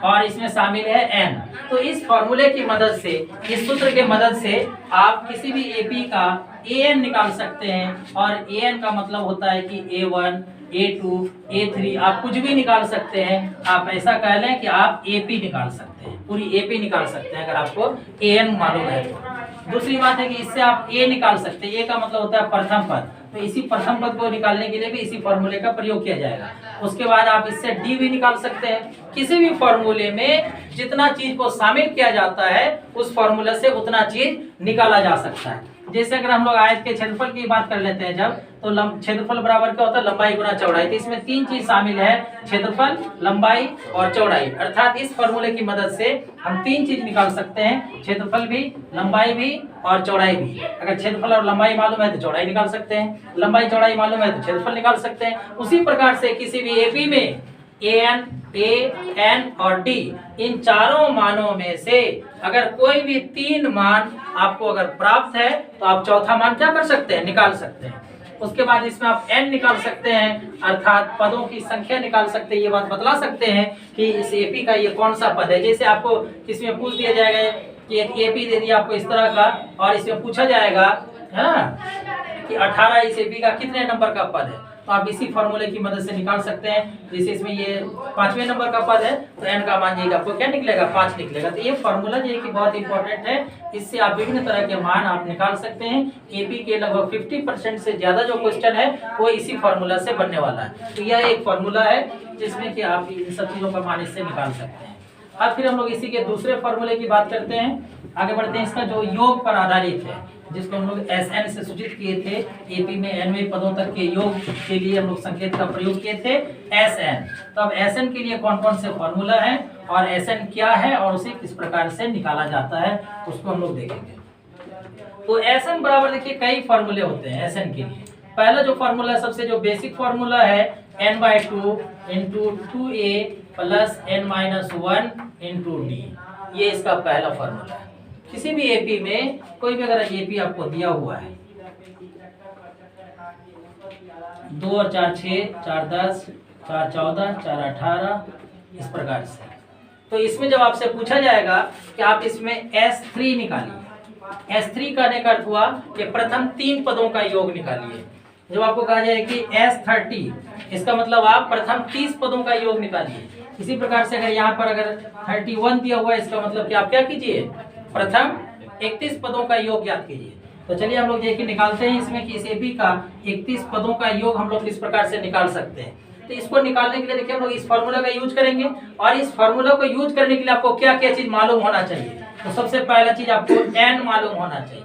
और इसमें शामिल है n। तो इस फार्मूले की मदद से, इस सूत्र के मदद से आप किसी भी एपी का an निकाल सकते हैं। और an का मतलब होता है कि a1 A2 A3 आप कुछ भी निकाल सकते हैं। आप ऐसा कह लें कि आप AP निकाल सकते हैं, पूरी AP निकाल सकते हैं अगर आपको AN मालूम है तो। दूसरी बात है कि इससे आप A निकाल सकते हैं। A का मतलब होता है प्रथम पद, तो इसी प्रथम पद को निकालने के लिए भी इसी फॉर्मूले का प्रयोग किया जाएगा। उसके बाद आप इससे D भी निकाल सकते हैं। किसी भी फॉर्मूले में जितना चीज को शामिल किया जाता है उस फॉर्मूले से उतना चीज निकाला जा सकता है। जैसे अगर हम लोग आयत के क्षेत्रफल की बात कर लेते हैं जब, तो क्षेत्रफल बराबर क्या होता है लंबाई गुना चौड़ाई। तो इसमें 3 चीज शामिल है, क्षेत्रफल, लंबाई और चौड़ाई। अर्थात इस फॉर्मूले की मदद से हम 3 चीज निकाल सकते हैं, क्षेत्रफल भी, लंबाई भी और चौड़ाई भी। अगर क्षेत्रफल और लंबाई मालूम है तो चौड़ाई निकाल सकते हैं, लंबाई चौड़ाई मालूम है तो क्षेत्रफल निकाल सकते हैं। उसी प्रकार से किसी भी एपी में an, a, n और d इन चारों मानों में से अगर कोई भी 3 मान आपको अगर प्राप्त है तो आप चौथा मान क्या कर सकते हैं, निकाल सकते हैं। उसके बाद इसमें आप n निकाल सकते हैं, अर्थात पदों की संख्या निकाल सकते हैं। ये बात बतला सकते हैं कि इस एपी का ये कौन सा पद है। जैसे आपको किसमें पूछ दिया जाएगा कि एक एपी दे दिया आपको इस तरह का और इसमें पूछा जाएगा कि 18 इस एपी का कितने नंबर का पद है, तो आप इसी फॉर्मूले की मदद से निकाल सकते हैं। जैसे इसमें ये 5वें नंबर का पद है तो n का मान ये आपको क्या निकलेगा 5 निकलेगा। तो ये फॉर्मूला ये कि बहुत इंपॉर्टेंट है, इससे आप विभिन्न तरह के मान आप निकाल सकते हैं। एपी के लगभग 50% से ज्यादा जो क्वेश्चन है वो इसी फॉर्मूला से बनने वाला है। तो यह एक फॉर्मूला है जिसमें कि आप इन सब चीजों का मान इससे निकाल सकते हैं। अब फिर हम लोग इसी के दूसरे फॉर्मूले की बात करते हैं, आगे बढ़ते हैं। इसका जो योग पर आधारित है जिसको हम लोग SN से सूचित किए थे, एपी में nवें पदों तक के योग के लिए हम लोग संकेत का प्रयोग किए थे SN। तो अब SN के लिए कौन कौन से फॉर्मूला है और SN क्या है और उसे किस प्रकार से निकाला जाता है उसको हम लोग देखेंगे। तो SN बराबर देखिए कई फॉर्मूले होते हैं SN के लिए। पहला जो फॉर्मूला है सबसे जो बेसिक फॉर्मूला है n/2 × 2a + n-1 × d। ये इसका पहला फॉर्मूला है। किसी भी एपी में कोई भी अगर एपी आपको दिया हुआ है 2 और 4 6, 4 10, 4 14, 4 18 इस प्रकार से, तो इसमें जब आपसे पूछा जाएगा कि आप इसमें S3 निकालिए। S3 कहने का अर्थ हुआ कि प्रथम 3 पदों का योग निकालिए। जब आपको कहा जाए कि S30 इसका मतलब आप प्रथम 30 पदों का योग निकालिए। इसी प्रकार से अगर यहाँ पर अगर 31 दिया हुआ है इसका मतलब कि आप क्या कीजिए प्रथम 31 पदों का योग ज्ञात कीजिए। तो चलिए हम लोग देखिए निकालते हैं इसमें कि इस एपी का 31 पदों का योग हम लोग किस प्रकार से निकाल सकते हैं। तो इसको निकालने के लिए देखिए हम लोग इस फार्मूला का यूज करेंगे और इस फार्मूला को यूज करने के लिए आपको क्या क्या चीज मालूम होना चाहिए। तो सबसे पहला चीज आपको n मालूम होना चाहिए।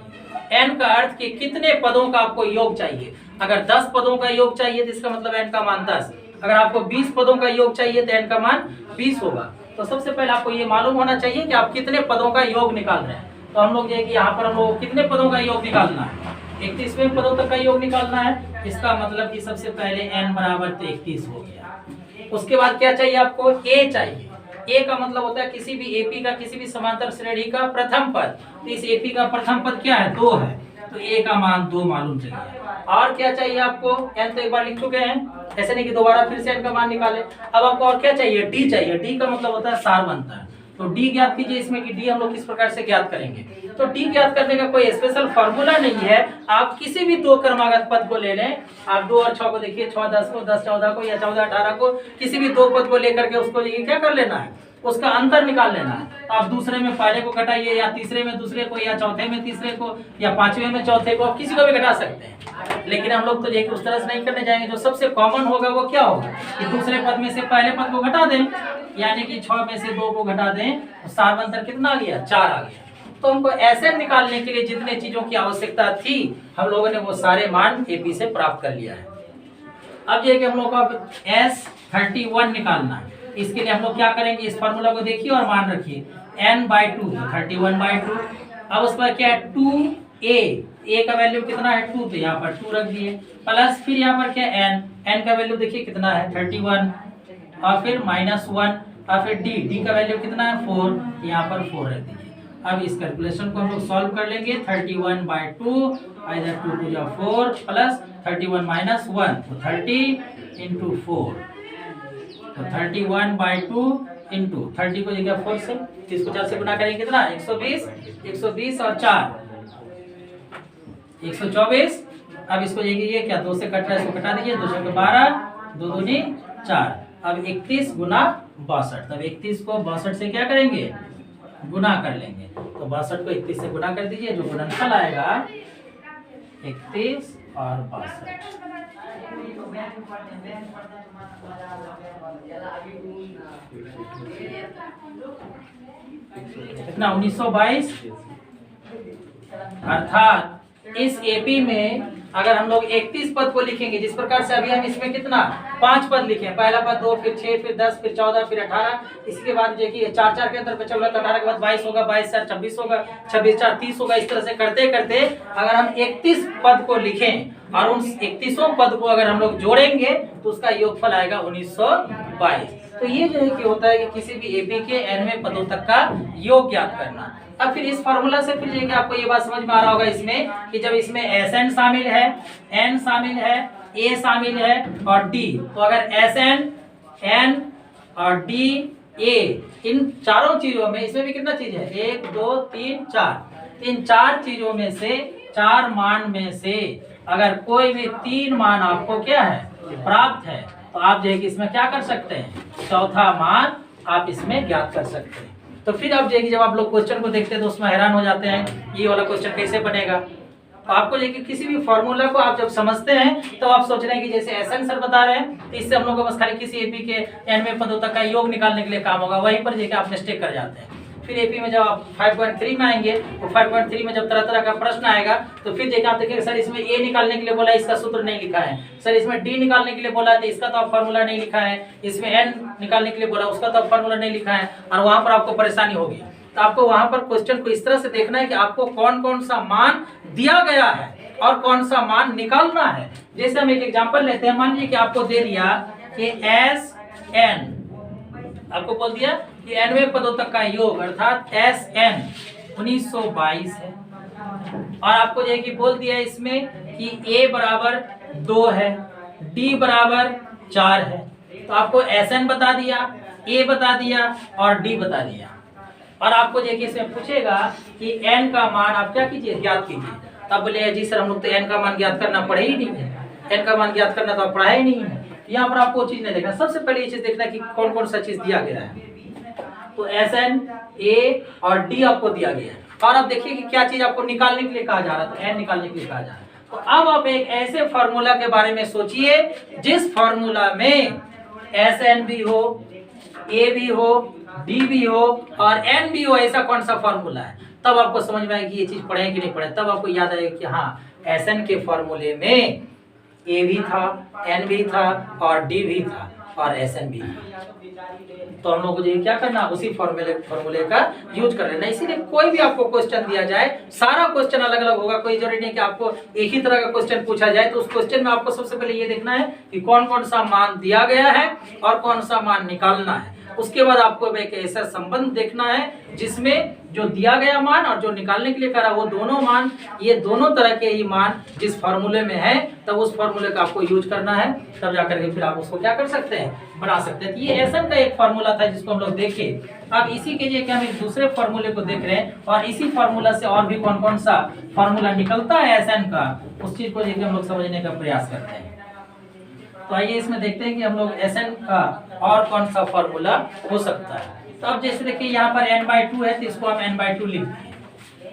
n का अर्थ कि कितने पदों का आपको योग चाहिए। अगर 10 पदों का योग चाहिए तो इसका मतलब n का मान 10। अगर आपको 20 पदों का योग चाहिए तो n का मान 20 होगा। तो सबसे पहले आपको ये मालूम होना चाहिए कि आप कितने पदों का योग निकाल रहे हैं। तो हम लोग ये कि यहाँ पर हम लोग कितने पदों का योग निकालना है, 31वें पदों तक का योग निकालना है। इसका मतलब कि सबसे पहले n बराबर 31 हो गया। उसके बाद क्या चाहिए आपको, a चाहिए। a का मतलब होता है किसी भी एपी का, किसी भी समांतर श्रेणी का प्रथम पद। तो इस एपी का प्रथम पद क्या है, 2 है, तो a का मान 2 मालूम चाहिए। और क्या चाहिए आपको, n तो एक बार लिख चुके हैं, ऐसे नहीं कि दोबारा फिर से n का मान निकाले। अब आपको और क्या चाहिए, d चाहिए। d का मतलब होता है सार बनता है। तो d ज्ञात कीजिए इसमें कि d हम लोग किस प्रकार से ज्ञात करेंगे। तो d ज्ञात करने का कोई स्पेशल फॉर्मूला नहीं है। आप किसी भी दो क्रमागत पद को ले लें, आप 2 और 6 को देखिए, 6 10 को, 10 14 को, या 14 18 को, किसी भी दो पद को लेकर के उसको क्या कर लेना है, उसका अंतर निकाल लेना है। तो आप दूसरे में पहले को घटाइए, या तीसरे में दूसरे को, या चौथे में तीसरे को, या 5वें में चौथे को, किसी को भी घटा सकते हैं। लेकिन हम लोग तो ये उस तरह से नहीं करने जाएंगे। जो सबसे कॉमन होगा वो क्या होगा कि दूसरे पद में से पहले पद को घटा दें, यानी कि 6 में से 2 को घटा दें, तो सार अंतर कितना आ गया, 4 आ गया। तो हमको ऐसे निकालने के लिए जितने चीजों की आवश्यकता थी, हम लोगों ने वो सारे मान एपी से प्राप्त कर लिया है। अब ये कि हम लोग को अब S31 निकालना है। इसके लिए हम लोग क्या करेंगे, इस फार्मूला को देखिए और मान रखिए, n/2 31/2। अब उसके बाद क्या है, 2a, a का वैल्यू कितना है 2, तो यहाँ पर 2 रख दिए, प्लस फिर यहाँ पर क्या n का वैल्यू देखिए कितना है 31, और फिर -1, और फिर d का वैल्यू कितना है 4, यहाँ पर 4 रख दीजिए। अब इस कैलकुलेशन को हम लोग सॉल्व कर लेंगे। 31/2 इधर 2 to 4 प्लस 31 - 1, तो 30 × 4, तो 31/2 × 30 को जगह 4 से, 30 को 4 से गुना करेंगे कितना, 120, 120 और 4 124। अब इसको ये क्या 2 से कट रहा है, इसको कटा दीजिए, 2 से 12, 2 दूनी 4। अब 31 × 62, तब 31 को 62 से क्या करेंगे, गुना कर लेंगे। तो 62 को 31 से गुना कर दीजिए, जो गुणनफल आएगा 31 और 62। कितना 1922। अर्थात इस एपी में अगर हम लोग 31 पद को लिखेंगे, जिस प्रकार से अभी हम इसमें कितना 5 पद लिखे, पहला पद 2, फिर 6, फिर 10, फिर 14, फिर 18, इसके बाद देखिए 4 के अंदर पे चल रहा है, तो 18 के बाद 22 होगा, 22 4 26 होगा, 26 4 30 होगा। इस तरह से करते करते अगर हम 31 पद को लिखें और उन 31 पद को अगर हम लोग जोड़ेंगे तो उसका योगफल आएगा 1922। तो ये जो है कि होता है कि किसी भी एपी के nवें पदों तक का योग ज्ञात करना। अब फिर इस फार्मूला से फिर ये कि आपको ये बात समझ में आ रहा होगा इसमें कि जब इसमें Sn शामिल है, n शामिल है, a शामिल है और d, तो अगर Sn, n और d, a, इन चारों चीजों में, इसमें भी कितना चीज है 1 2 3 4, इन 4 चीजों में से 4 मान में से अगर कोई भी 3 मान आपको क्या है प्राप्त है, तो आप जो है कि इसमें क्या कर सकते हैं, चौथा मान आप इसमें ज्ञात कर सकते हैं। तो फिर आप जो है कि जब आप लोग क्वेश्चन को देखते हैं तो उसमें हैरान हो जाते हैं, ये वाला क्वेश्चन कैसे बनेगा। तो आपको जो है कि किसी भी फॉर्मूला को आप जब समझते हैं तो आप सोच रहे हैं कि जैसे एसएन सर बता रहे हैं, तो इससे हम लोग को बस खाली किसी एपी के nवें पदों तक का योग निकालने के लिए काम होगा, वहीं पर जो आप मिस्टेक कर जाते हैं। फिर एपी में जब आप 5.3 में आएंगे तो 5.3 में जब तरह तरह का प्रश्न आएगा तो फिर देखिए आप देखिए सर इसमें ए निकालने के लिए बोला, इसका सूत्र नहीं लिखा है, सर इसमें डी निकालने के लिए बोला तो इसका तो आप फार्मूला नहीं लिखा है, इसमें एन निकालने के लिए बोला उसका तो आप फार्मूला नहीं लिखा है, और वहां पर आपको परेशानी होगी। तो आपको वहां पर क्वेश्चन को इस तरह से देखना है कि आपको कौन कौन सा मान दिया गया है और कौन सा मान निकालना है। जैसे हम एक एग्जांपल लेते हैं, मान लीजिए कि आपको दे दिया कि एस एन, आपको बोल दिया कि nवें पदों तक का योग अर्थात एस एन 1922 है, और आपको जो है कि बोल दिया इसमें कि a बराबर 2 है, d बराबर 4 है, तो आपको एस एन बता दिया, a बता दिया और d बता दिया, और आपको जो है कि इसमें पूछेगा कि n का मान आप क्या कीजिए, ज्ञात कीजिए। तब बोले जी सर हम लोग तो n का मान ज्ञात करना पढ़े ही नहीं है, n का मान ज्ञात करना तो आप पढ़ा ही नहीं है। यहाँ पर आपको चीज नहीं देखना, सबसे पहले ये चीज देखना कि कौन कौन सा चीज दिया गया है। तो एस एन, ए और डी आपको दिया गया है, और अब देखिए कि क्या चीज आपको निकालने के लिए कहा जा रहा है, तो एन निकालने के लिए कहा जा रहा है। तो अब आप एक ऐसे फार्मूला के बारे में सोचिए जिस फार्मूला में एस एन भी हो, ए भी हो डी भी हो और एन भी हो, ऐसा कौन सा फॉर्मूला है, तब आपको समझ में आएगा कि ये चीज पढ़े कि नहीं पढ़े। तब आपको याद आएगा कि हाँ एसएन के फॉर्मूले में ए भी था, एन भी था और डी भी था और एसएन भी था। तो हम लोग को ये क्या करना, उसी फॉर्मूले का यूज कर लेना। इसीलिए कोई भी आपको क्वेश्चन दिया जाए, सारा क्वेश्चन अलग अलग होगा, कोई जरूरी नहीं कि आपको एक ही तरह का क्वेश्चन पूछा जाए। तो उस क्वेश्चन में आपको सबसे पहले ये देखना है कि कौन कौन सा मान दिया गया है और कौन सा मान निकालना है। उसके बाद आपको एक ऐसा संबंध देखना है जिसमें जो दिया गया मान और जो निकालने के लिए करा वो दोनों मान, ये दोनों तरह के ही मान जिस फॉर्मूले में है, तब उस फॉर्मूले का आपको यूज करना है। तब जाकर के फिर आप उसको क्या कर सकते हैं, बना सकते हैं। तो ये एसएन का एक फॉर्मूला था जिसको हम लोग देखे। अब इसी के लिए क्या हम एक दूसरे फॉर्मूले को देख रहे हैं और इसी फॉर्मूला से और भी कौन कौन सा फॉर्मूला निकलता है एसएन का, उस चीज को लेकर हम लोग समझने का प्रयास करते हैं। तो आइए इसमें देखते हैं कि हम लोग एसएन का और कौन सा फॉर्मूला हो सकता है। तो अब जैसे देखिए यहाँ पर n/2 है तो इसको हम n/2 लिखते हैं।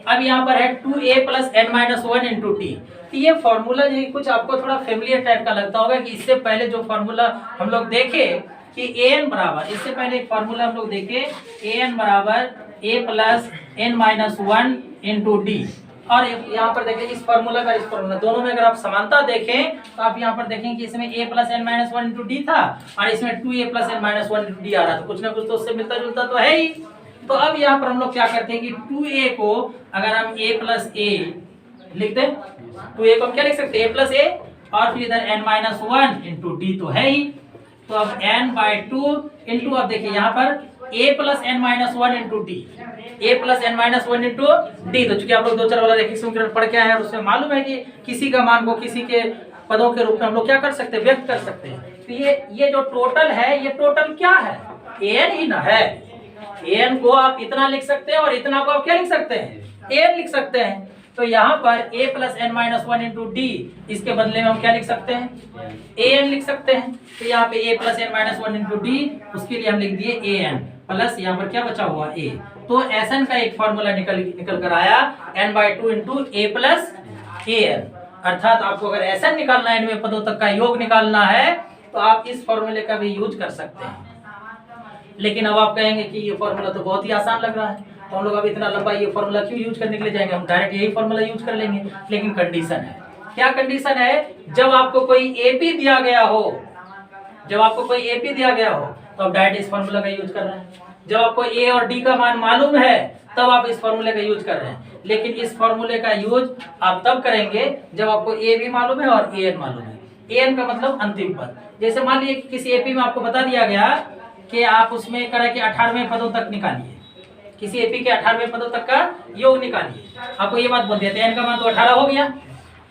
अब यहाँ पर है 2a + n-1 × t। तो ये फॉर्मूला जो कुछ आपको थोड़ा फेमिलियर टाइप का लगता होगा कि इससे पहले जो फॉर्मूला हम लोग देखे कि an बराबर, इससे पहले एक फॉर्मूला हम लोग देखे an बराबर a + n-1 × d। और यहाँ पर देखें इस फॉर्मूला का इस फॉर्मूला दोनों में अगर आप समानता देखें तो आप यहाँ पर देखें कि इसमें a + n-1 × d था और इसमें 2a + n-1 × d आ रहा था, कुछ ना कुछ तो उससे मिलता जुलता तो है ही। तो अब यहाँ पर हम लोग क्या करते हैं कि 2a को अगर हम a + a लिखते हैं, 2a को हम क्या लिख सकते हैं, a + a और फिर इधर n-1 × d तो है ही। तो अब n/2 इंटू, अब देखिए यहाँ पर a + n-1 × d, a + n-1 × d। तो चूंकि आप लोग दो चार वाला रेखिक समीकरण पढ़ के आए हैं और उसमें मालूम है कि किसी का मान को किसी के पदों के रूप में हम लोग क्या कर सकते हैं, व्यक्त कर सकते हैं। तो ये जो टोटल है, ये टोटल क्या है, an ही ना है। an को आप इतना लिख सकते हैं और इतना को आप क्या लिख सकते हैं, an लिख सकते हैं। तो यहाँ पर a + n-1 × d, इसके बदले में हम क्या लिख सकते हैं, an लिख सकते हैं। तो यहाँ पे a + n-1 × d, उसके लिए हम लिख दिए an प्लस यहाँ पर क्या बचा हुआ a। तो एसएन का एक फॉर्मूला निकल कर आया n/2 × a + an। अर्थात आपको अगर एसएन निकालना है, इनमें पदों तक का योग निकालना है, तो आप इस फॉर्मूले का भी यूज कर सकते हैं। लेकिन अब आप कहेंगे कि ये फॉर्मूला तो बहुत ही आसान लग रहा है, तो हम लोग अब इतना लंबा ये फॉर्मूला क्यों यूज करने के लिए जाएंगे, हम डायरेक्ट यही फॉर्मूला यूज कर लेंगे। लेकिन कंडीशन है, क्या कंडीशन है, जब आपको कोई एपी दिया गया हो, जब आपको कोई एपी दिया गया हो तो आप डायरेक्ट इस फॉर्मूला का यूज कर रहे हैं। जब आपको ए और डी का मान मालूम है तब आप इस फॉर्मूले का यूज कर रहे हैं। लेकिन इस फॉर्मूले का यूज आप तब करेंगे जब आपको ए भी मालूम है और ए एन मालूम है। ए एन का मतलब अंतिम पद। जैसे मान लीजिए किसी एपी में आपको बता दिया गया कि आप उसमें करें कि 18वें पदों तक निकालिए, किसी एपी के 18वें पदों तक का योग निकालिए। आपको ये बात बोल दिया एन का मान तो 18 हो गया,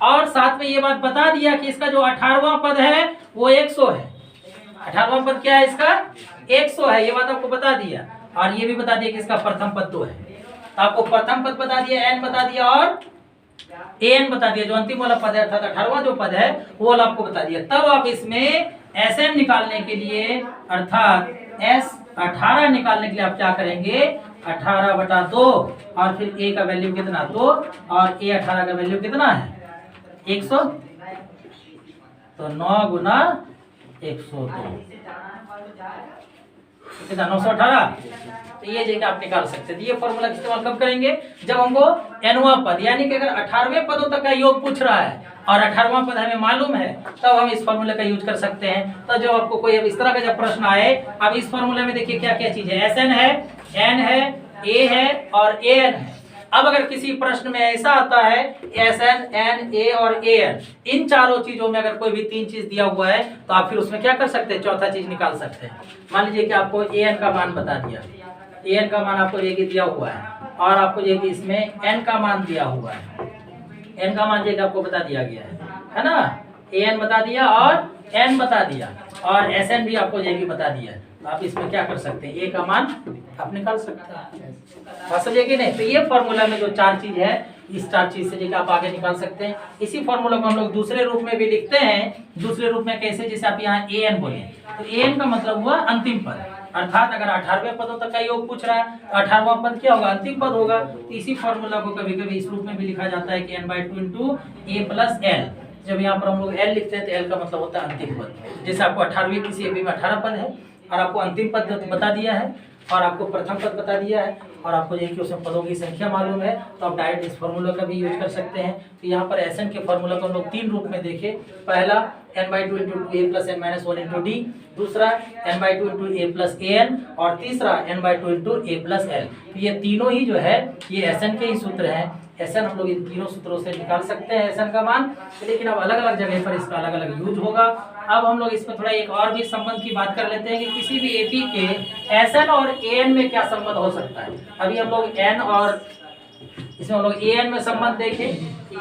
और साथ में ये बात बता दिया कि इसका जो 18वां पद है वो 100 है। 18वां पद क्या है, इसका 100 है, ये बात आपको बता दिया। और ये भी बता दिया कि इसका प्रथम पद 2 है। आपको प्रथम पद बता दिया, एन बता दिया और एन बता दिया, जो अंतिम वाला पद है अर्थात 18वां जो पद है वो वाला आपको बता दिया। तब आप इसमें एसएन निकालने के लिए अर्थात S18 निकालने के लिए आप क्या करेंगे, 18/2 और फिर a का वैल्यू कितना 2 और a18 का वैल्यू कितना है 100, तो 9 × 102 कितना 918। तो ये जगह आप निकाल सकते हैं। ये फॉर्मूला इस्तेमाल कब करेंगे, जब हमको nवां पद यानी कि अगर 18वें पदों तक का योग पूछ रहा है और 18वां पद हमें मालूम है, तब हम इस फॉर्मूले का यूज कर सकते हैं। तो जब आपको कोई अब इस तरह का जब प्रश्न आए, अब इस फॉर्मूले में देखिए क्या क्या चीज है, एसएन है, एन है, ए है और एन है। अब अगर किसी प्रश्न में ऐसा आता है एसएन, एन, ए और एन, इन चारों चीजों में अगर कोई भी 3 चीज दिया हुआ है तो आप फिर उसमें क्या कर सकते हैं, चौथा चीज निकाल सकते हैं। मान लीजिए कि आपको एन का मान बता दिया, एन का मान आपको ये दिया हुआ है और आपको ये इसमें एन का मान दिया हुआ है, एन का मान ये आपको बता दिया गया है ना, एन बता दिया और एन बता दिया और एसएन भी आपको ये बता दिया। तो आप इसमें क्या कर सकते हैं, ए का मान आप निकाल सकते हैं, बात समझे कि नहीं। तो ये फॉर्मूला में जो 4 चीज है, इस 4 चीज से लेकर आप आगे निकाल सकते हैं। इसी फॉर्मूला को हम लोग दूसरे रूप में भी लिखते हैं। दूसरे रूप में कैसे, जैसे आप यहाँ ए एन बोले तो ए एन का मतलब हुआ अंतिम पद, अर्थात अगर 18वें पदों तक का योग पूछ रहा है तो 18वां पद क्या होगा, अंतिम पद होगा। तो इसी फॉर्मूला को कभी कभी इस रूप में भी लिखा जाता है कि n/2 × a + l। जब यहाँ पर हम लोग l लिखते हैं तो l का मतलब होता है अंतिम पद। जैसे आपको 18वीं किसी एपी में 18 पद है और आपको अंतिम पद बता दिया है और आपको प्रथम पद बता दिया है और आपको ये कि उसमें पदों की संख्या मालूम है, तो आप डायरेक्ट इस फॉर्मूला का भी यूज कर सकते हैं। तो यहाँ पर एस एन के फॉर्मूला को हम लोग 3 रूप में देखें। पहला n/2 × 2a + n - 1 × d, दूसरा n/2 × a + an और तीसरा n/2 × a + l। तो ये तीनों ही जो है ये एस एन के ही सूत्र हैं। एस एन हम लोग इन तीनों सूत्रों से निकाल सकते हैं एस एन का मान, लेकिन अब अलग अलग जगह पर इसका अलग अलग यूज होगा। अब हम लोग इसमें थोड़ा एक और भी संबंध की बात कर लेते हैं कि किसी भी एपी के एस एन और ए एन में क्या संबंध हो सकता है। अभी हम लोग एन और इसमें हम लोग ए एन में संबंध देखें,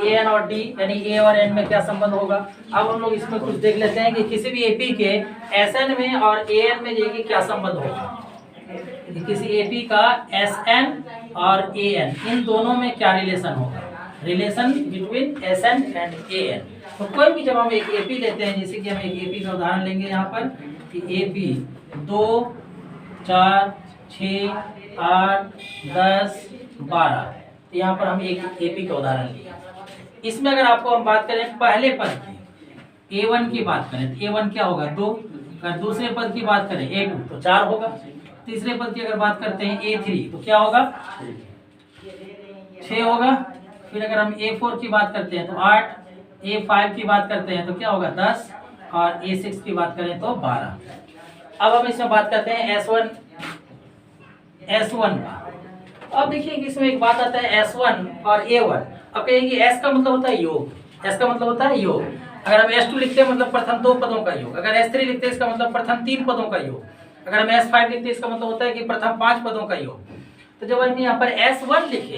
ए एन और डी यानी ए और एन में क्या संबंध होगा। अब हम लोग इसमें कुछ देख लेते हैं कि किसी भी एपी के एस एन में और ए एन में ये क्या संबंध होगा। किसी एपी का एस एन और ए एन इन दोनों में क्या रिलेशन होगा, relation between S N and A N. तो कोई भी जब हम एक एपी लेते हैं, जैसे कि हम एक एपी का उदाहरण लेंगे यहाँ पर कि एपी 2, 4, 6, 8, 10, 12, तो यहाँ पर हम एक एपी का उदाहरण लिए। इसमें अगर आपको हम बात करें पहले पद की A1 की बात करें तो A1 क्या होगा 2, अगर दूसरे पद की बात करें A2 तो 4 होगा, तीसरे पद की अगर बात करते हैं A3 तो क्या होगा 6 होगा, फिर अगर हम A4 की बात करते हैं तो 8, A5 की बात करते हैं तो क्या होगा 10 और A6 की बात करें तो 12। अब हम इसमें बात करते हैं S1 का। अब देखिए कि इसमें एक बात आता है S1 और A1। अब कहेंगे S का मतलब होता है योग, S का मतलब होता है योग। अगर हम S2 लिखते हैं मतलब प्रथम 2 पदों का योग, अगर S3 लिखते हैं इसका मतलब प्रथम 3 पदों का योग, अगर हम S5 लिखते हैं इसका मतलब होता है कि प्रथम 5 पदों का योग। तो जब हम यहाँ पर S1 लिखे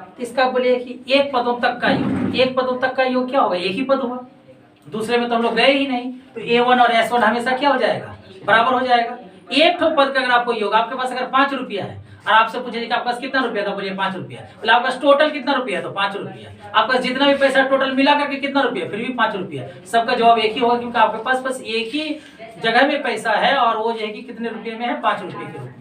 तो इसका बोले कि एक पदों तक का योग, एक पदों तक का योग क्या होगा, एक ही पद हुआ, दूसरे में तो हम लोग गए ही नहीं, तो A1 और S1 हमेशा क्या हो जाएगा, बराबर हो जाएगा। एक ठो पद का अगर आपको योग, आपके पास अगर 5 रुपया है और आपसे पूछे कि आपके पास कितना रुपया था, बोलिए 5 रुपया, बोले आपके पास टोटल कितना रुपया तो 5 रुपया, आपका जितना भी पैसा टोटल मिला करके कितना रुपया, फिर भी 5 रुपया। सबका जवाब एक ही होगा क्योंकि आपके पास बस एक ही जगह में पैसा है और वो जो है कि कितने रुपये में है, 5 रुपये के रूप में।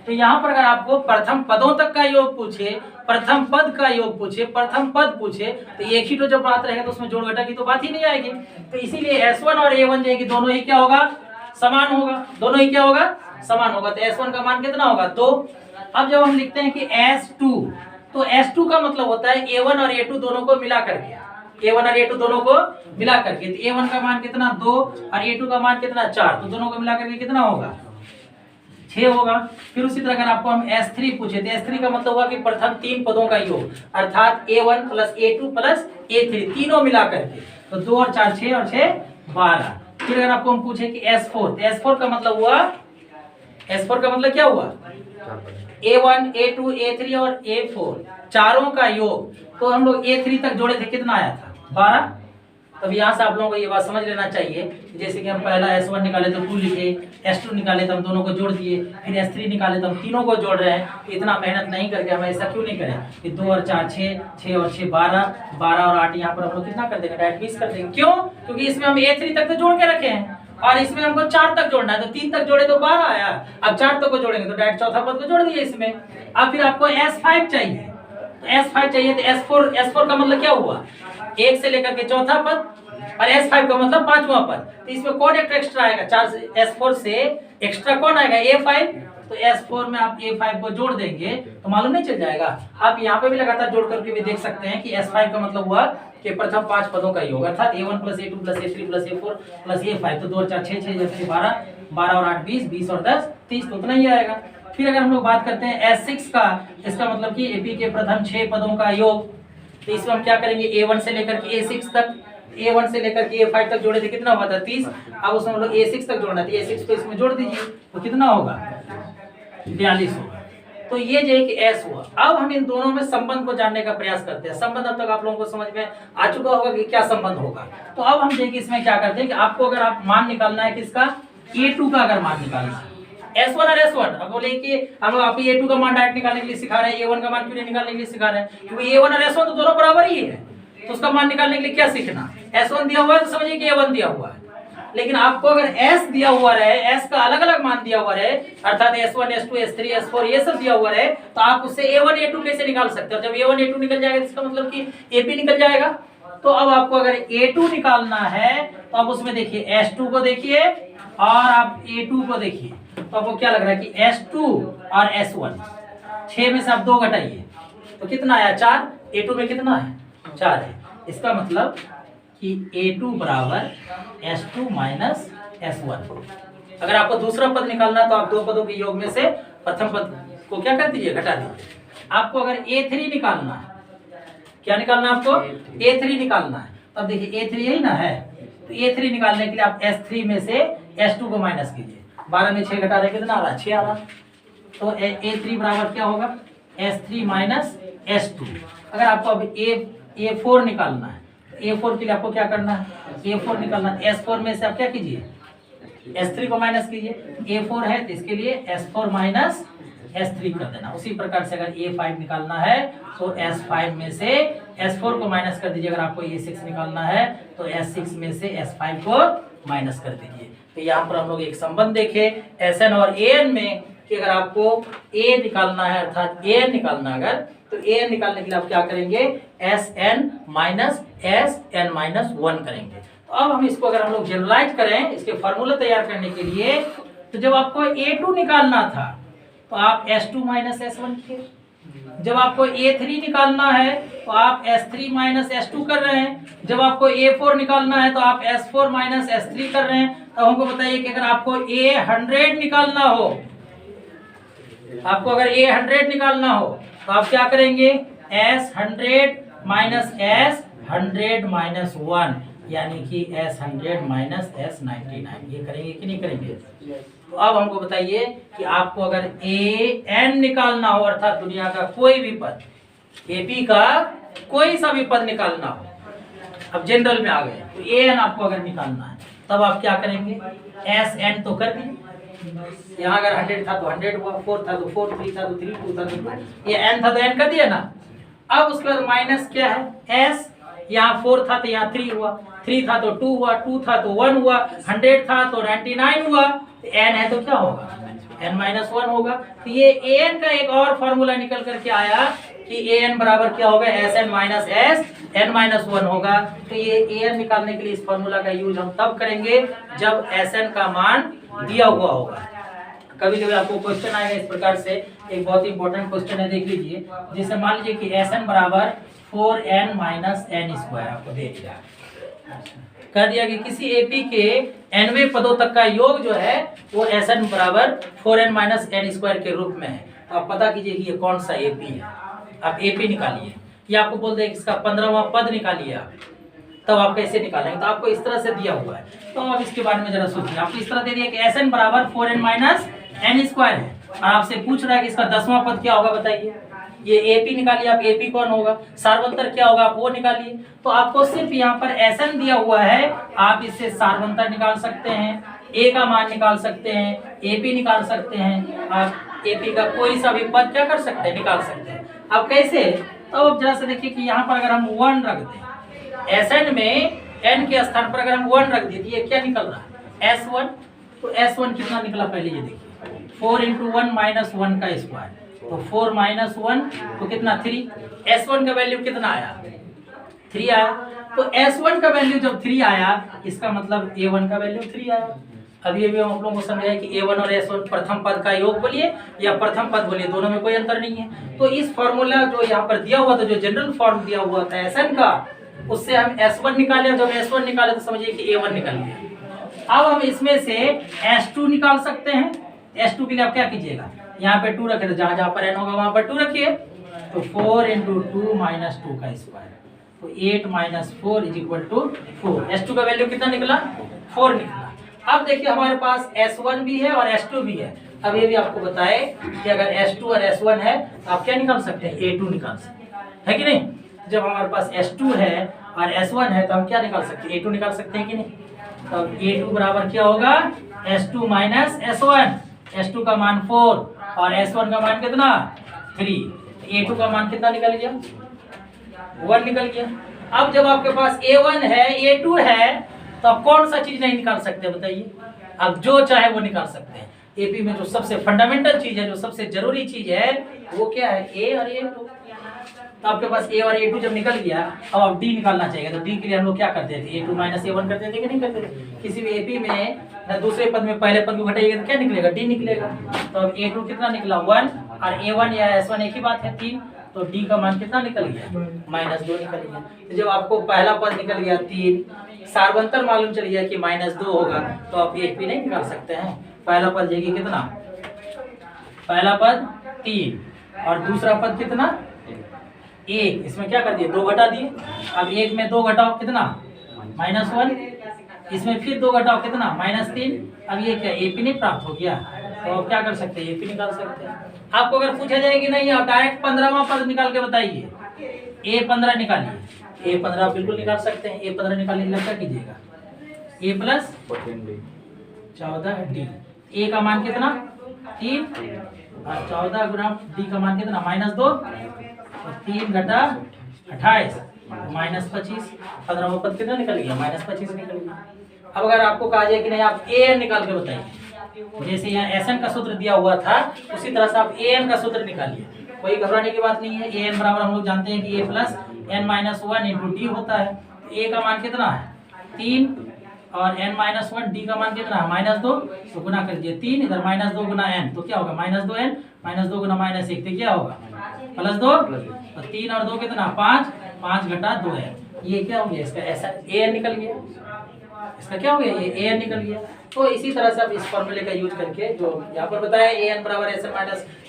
तो यहाँ पर अगर आपको प्रथम पदों तक का योग पूछे, प्रथम पद का योग पूछे, प्रथम पद पूछे, तो एक ही तो जब बात रहेगा तो उसमें जोड़ घटा की तो बात ही नहीं आएगी। तो इसीलिए S1 और A1 जो है कि दोनों ही क्या होगा, समान होगा, दोनों ही क्या होगा, समान होगा। तो S1 का मान कितना होगा 2। अब जब हम लिखते हैं कि S2, तो S2 का मतलब होता है A1 और A2 दोनों को मिला करके, A1 और A2 दोनों को मिला करके। तो A1 का मान कितना 2 और A2 का मान कितना 4, तो दोनों को मिला करके कितना होगा 6 होगा। फिर उसी तरह अगर आपको हम S3 पूछे तो S3 का मतलब हुआ कि प्रथम 3 पदों का योग, अर्थात A1 + A2 + A3 तीनों मिला करके, तो 2 और 4 6 और 6 12। फिर अगर आपको हम पूछे कि S4, तो S4 का मतलब हुआ, S4 का मतलब क्या हुआ A1 A2 A3 और A4 चारों का योग। तो हम लोग A3 तक जोड़े थे, कितना आया था 12। तब यहाँ से आप लोगों को ये बात समझ लेना चाहिए, जैसे कि हम पहला S1 निकाले तो 2 लिखे, S2 निकाले तो हम दोनों को जोड़ दिए, फिर S3 निकाले तो हम तीनों को जोड़ रहे हैं। तो इतना मेहनत नहीं करके हम ऐसा क्यों नहीं करें कि 2 और 4 6, 6 और 6 12, 12 और 8 यहाँ पर हम लोग कितना कर देंगे, डायरेक्ट 20 कर देंगे। क्यों, क्योंकि इसमें हम A3 तक तो जोड़ के रखे हैं और इसमें हमको 4 तक जोड़ना है, तो 3 तक जोड़े तो 12 आया, अब 4 तक को जोड़ेंगे तो डायरेक्ट चौथा पद को जोड़ दिए इसमें। अब फिर आपको S5 चाहिए, तो S5 चाहिए तो S4 का मतलब क्या हुआ 1 से लेकर के चौथा पद और S5 का मतलब 5वां पद। तो इसमें कौन एक एक्स्ट्रा आएगा, 4 से S4 से एक्स्ट्रा कौन आएगा A5, तो S4 में आप A5 को जोड़ देंगे तो मालूम नहीं चल जाएगा। आप यहाँ पे भी लगातार जोड़ करके भी देख सकते हैं कि S5 का मतलब हुआ कि प्रथम 5 पदों का योग, अर्थात A1 + A2 + A3 + A4 + A5। तो 2 और 4 6, 6 6 12, 12 और 8 20, 20 और 10 30, तो उतना ही आएगा। फिर अगर हम लोग बात करते हैं S6 का, इसका मतलब कि एपी के प्रथम 6 पदों का योग। तो इसमें हम क्या करेंगे A1 से लेकर के A6 तक, A1 से लेकर के A5 तक जोड़े थे, कितना हुआ था 30। अब उसमें हम लोग A6 तक जोड़ना था, A6 को इसमें जोड़ दीजिए तो कितना होगा 42 होगा। तो ये जो है कि S हुआ। अब हम इन दोनों में संबंध को जानने का प्रयास करते हैं। संबंध अब तक आप लोगों को समझ में आ चुका होगा कि क्या संबंध होगा। तो अब हम देखिए इसमें क्या करते हैं कि आपको अगर आप मान निकालना है किसका, A2 का अगर मान निकालना है, S1 और S1। अब बोले कि हम आप A2 का मान डायरेक्ट निकालने के लिए सिखा रहे हैं, A1 का मान क्यों नहीं निकालने के लिए सिखा रहे हैं, क्योंकि A1 और S1 तो दोनों बराबर ही है, तो उसका मान निकालने के लिए क्या सीखना, S1 दिया हुआ है तो समझिए कि A1 दिया हुआ है। लेकिन आपको अगर S दिया हुआ रहे, S का अलग अलग मान दिया हुआ रहे, अर्थात S1 S2 S3 S4 ये सब दिया हुआ रहे, तो आप उससे A1 A2 कैसे निकाल सकते हो। जब A1 A2 निकल जाएगा तो इसका मतलब कि AP निकल जाएगा। तो अब आपको अगर A2 निकालना है तो अब उसमें देखिए S2 को देखिए और आप A2 को देखिए तो आपको क्या लग रहा है कि S2 और S1, 6 में से आप 2 घटाइए तो कितना आया 4, A2 में कितना है 4 है। इसका मतलब कि A2 बराबर S2 माइनस S1। अगर आपको दूसरा पद निकालना तो आप दो पदों के योग में से प्रथम पद को क्या कर दीजिए घटा दीजिए। आपको अगर A3 निकालना है, क्या निकालना है आपको A3 निकालना है, अब देखिए A3 यही ना है, तो A3 निकालने के लिए आप S3 में से S2 को माइनस कीजिए। 12 में 6 घटा रहे कितना आ रहा है 6 आ रहा। तो A3 बराबर क्या होगा S3 माइनस S2। अगर आपको अब A4 निकालना है, A4 के लिए आपको क्या करना है A4 निकालना है। S4 में से आप क्या कीजिए S3 को माइनस कीजिए। A4 है तो इसके लिए S4 माइनस S3 कर देना। उसी प्रकार से अगर A5 निकालना है तो S5 में से S4 को माइनस कर दीजिए। अगर आपको A6 निकालना है तो S6 में से S5 को माइनस कर दीजिए। तो यहाँ पर हम लोग एक संबंध देखे Sn और An में कि अगर आपको A निकालना है अर्थात An निकालना अगर तो An निकालने के लिए आप क्या करेंगे Sn माइनस Sn माइनस 1 करेंगे। तो अब हम इसको अगर हम लोग जनरलाइज करें इसके फॉर्मूला तैयार करने के लिए, तो जब आपको A2 निकालना था तो आप S2 माइनस S1 किए। जब आपको A3 निकालना है तो आप S3 माइनस S2 कर रहे हैं। जब आपको A4 निकालना है तो आप S4 माइनस S3 कर रहे हैं। तो हमको बताइए कि अगर आपको A100 निकालना हो, आपको अगर A100 निकालना हो तो आप क्या करेंगे S100 माइनस S100 माइनस 1 यानी कि S100 माइनस S99 ये करेंगे कि नहीं करेंगे। तो अब हमको बताइए कि आपको अगर An निकालना हो अर्थात दुनिया का कोई भी पद AP का कोई सा भी पद निकालना हो, अब जनरल में आ गए तो An आपको अगर निकालना है तब आप क्या करेंगे Sn तो कर दिए। यहाँ अगर 100 था तो 100 हुआ, 4 था तो 4, 3 था तो 3, 2 था तो 2, ये n था तो n कर दिया ना। अब उसके बाद माइनस क्या है S, यहाँ 4 था तो यहाँ 3 हुआ, 3 था तो 2 हुआ, 2 था तो 1 हुआ, 100 था तो 99 हुआ, n है तो क्या होगा n माइनस 1 होगा। तो ये an का एक और फॉर्मूला निकल करके आया कि an बराबर क्या होगा Sn माइनस Sn माइनस 1 होगा। तो ये an निकालने के लिए इस फॉर्मूला का यूज हम तब करेंगे जब Sn का मान दिया हुआ होगा। कभी कभी आपको क्वेश्चन आएगा इस प्रकार से, एक बहुत ही इंपॉर्टेंट क्वेश्चन है देख लीजिए, जिसे मान लीजिए कि Sn बराबर 4n माइनस n स्क्वायर आपको दे दिया, कह दिया कि किसी AP के nवें पदों तक का योग जो है वो Sn बराबर 4n माइनस n स्क्वायर के रूप में है। तो आप पता कीजिए कि ये कौन सा AP है। आप AP निकालिए, ये आपको बोल दे इसका 15वां पद निकालिए आप, तब आप कैसे निकालेंगे। तो आपको इस तरह से दिया हुआ है, तो अब इसके बारे में जरा सोचिए। आपको इस तरह दे दिया कि Sn बराबर 4n माइनस n स्क्वायर है और आपसे पूछ रहा है कि इसका 10वां पद क्या होगा बताइए। ये AP निकालिए आप, AP कौन होगा, सार्वंतर क्या होगा आप वो निकालिए। तो आपको सिर्फ यहाँ पर Sn दिया हुआ है, आप इससे सार्वंतर निकाल सकते हैं, A का मान निकाल सकते हैं, AP निकाल सकते हैं, आप AP का कोई सा भी पद क्या कर सकते हैं निकाल सकते हैं। अब कैसे, तो अब जरा से देखिए कि यहाँ पर अगर हम 1 रख दें Sn में n के स्थान पर अगर हम 1 रख दें तो ये क्या निकल रहा है S1। तो S1 कितना निकला पहले ये देखिए, 4 इंटू 1 माइनस 1 का स्क्वायर, तो 4 माइनस 1 तो कितना 3। S1 का वैल्यू कितना आया 3 आया। तो S1 का वैल्यू जब 3 आया इसका मतलब A1 का वैल्यू 3 आया। अभी अभी हम आप लोगों को समझाया कि A1 और S1 प्रथम पद का योग बोलिए या प्रथम पद बोलिए, दोनों में कोई अंतर नहीं है। तो इस फॉर्मूला जो यहाँ पर दिया हुआ था, जो जनरल फॉर्म दिया हुआ था Sn का, उससे हम S1 निकाले, जब S1 निकाले तो समझिए कि A1 निकल गया। अब हम इसमें से S2 निकाल सकते हैं। S2 के लिए आप क्या कीजिएगा, यहाँ पे 2 रखे, तो जहां जहां पर n होगा वहां पर 2 रखिए। तो 4 इंटू 2 माइनस 2 का स्क्वायर, तो 8 minus 4 is equal to 4। S2 का वैल्यू कितना निकला 4 निकला। अब देखिए हमारे पास S1 भी है और S2 भी है। अब ये भी आपको बताए कि अगर S2 और S1 है तो आप क्या निकाल सकते हैं A2 निकाल सकते हैं, है कि नहीं। जब हमारे पास S2 है और S1 है तो हम क्या निकाल सकते हैं A2 निकाल सकते हैं कि नहीं। तो A2 बराबर क्या होगा S2 माइनस S1। S2 का मान 4 और S1 का मान कितना 3। A2 का मान कितना निकल गया 1 निकल गया। अब जब आपके पास A1 है A2 है तो आप कौन सा चीज नहीं निकाल सकते बताइए। आप जो चाहे वो निकाल सकते हैं। एपी में जो सबसे फंडामेंटल चीज है, जो सबसे जरूरी चीज है वो क्या है A और A2। तो आपके पास a और a2 जब निकल गया, अब आप d निकालना चाहिए। तो d के लिए हम लोग क्या करते थे, a2 माइनस a1 करते थे कि नहीं करते थे। किसी भी एपी में दूसरे पद में पहले पद को घटाइएगा तो क्या निकलेगा, d निकलेगा। तो अब a2 कितना निकला 1 और a1 या s1 एक ही बात है 3, तो d का मान कितना निकल गया -2 निकल गया। तो जब आपको पहला पद निकल गया 3, सार्वंतर मालूम चल गया कि -2 होगा, तो आप एपी नहीं निकाल सकते हैं। पहला पद जाएगी कितना, पहला पद 3 और दूसरा पद कितना 1, इसमें क्या कर दिए 2 घटा दिए। अब 1 में 2 घटाओ कितना -1, इसमें फिर 2 घटाओ कितना -3। अब ये क्या एपी नहीं प्राप्त हो गया, तो आप क्या कर सकते हैं एपी निकाल सकते हैं। आपको अगर पूछा जाए कि नहीं आप डायरेक्ट 15वां पद निकाल के बताइए, a15 निकालिए, a15 आप बिल्कुल निकाल सकते हैं। a15 निकालने के लिए क्या कीजिएगा, a प्लस 14d, a का मान कितना 3 और 14 गुना d का मान कितना -2, और 3 घटा 28 -25, 15वां पद कितना निकल गया -25 निकल गया। अब अगर आपको कहा जाए कि नहीं आप an निकाल के बताइए, जैसे यहाँ SN का सूत्र दिया हुआ था उसी तरह से आप AN का सूत्र निकालिए, कोई घबराने की बात नहीं है। AN बराबर हम लोग जानते हैं कि a plus n-1 into D होता है। a का मान कितना है 3 और n-1 d का मान कितना है -2, तो गुना कर दिए 3 इधर -2 गुना n, तो क्या होगा -2n, -2 गुना -1 तो क्या होगा +2, और 3 और 2 कितना 5, 5 घटा 2n, ये क्या हो गया इसका ऐसा an निकल गया, इसका क्या हो गया ये an निकल गया। तो इसी तरह से आप इस फॉर्मूले का यूज करके जो यहाँ पर बताया an बराबर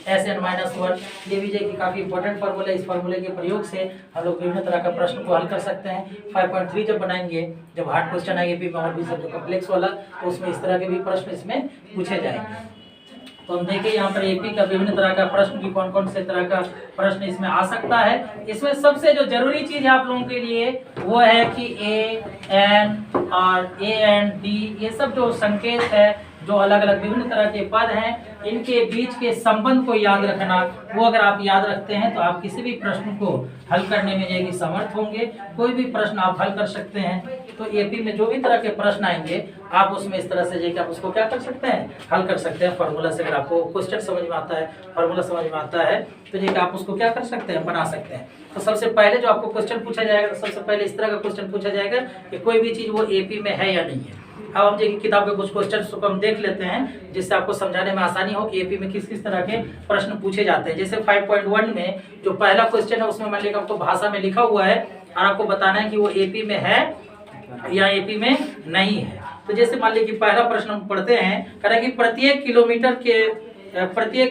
SN-1, ये भी की काफी इंपॉर्टेंट फॉर्मूला है। इस फॉर्मूले के प्रयोग से हम लोग विभिन्न तरह का प्रश्न को हल कर सकते हैं। 5.3 जब बनाएंगे, जब हार्ड क्वेश्चन आएंगे एपी में और भी सब जो कॉम्प्लेक्स वाला, तो उसमें इस तरह के भी प्रश्न इसमें पूछे जाएंगे। तो हम देखिए यहाँ पर एपी का विभिन्न तरह का प्रश्न की कौन कौन से तरह का प्रश्न इसमें आ सकता है। इसमें सबसे जो जरूरी चीज है आप लोगों के लिए वो है कि a, n और a एंड d, ये सब जो संकेत है, जो अलग अलग विभिन्न तरह के पद हैं, इनके बीच के संबंध को याद रखना। वो अगर आप याद रखते हैं तो आप किसी भी प्रश्न को हल करने में जाएगी समर्थ होंगे। कोई भी प्रश्न आप हल कर सकते हैं। तो एपी में जो भी तरह के प्रश्न आएंगे आप उसमें इस तरह से जाके आप उसको क्या कर सकते हैं, हल कर सकते हैं फॉर्मूला से। अगर आपको क्वेश्चन समझ में आता है, फॉर्मूला समझ में आता है, तो जाके आप उसको क्या कर सकते हैं, बना सकते हैं। तो सबसे पहले जो आपको क्वेश्चन पूछा जाएगा, तो सबसे पहले इस तरह का क्वेश्चन पूछा जाएगा कि कोई भी चीज वो एपी में है या नहीं है। अब हम देखिए किताब के कुछ क्वेश्चन को हम देख लेते हैं, जिससे आपको समझाने में आसानी हो कि एपी में किस किस तरह के प्रश्न पूछे जाते हैं। जैसे 5.1 में जो पहला क्वेश्चन है उसमें मान लीजिए आपको भाषा में लिखा हुआ है और आपको बताना है कि वो एपी में है या एपी में नहीं है। तो जैसे मान लीजिए कि पहला प्रश्न हम पढ़ते हैं, कह रहा है कि प्रत्येक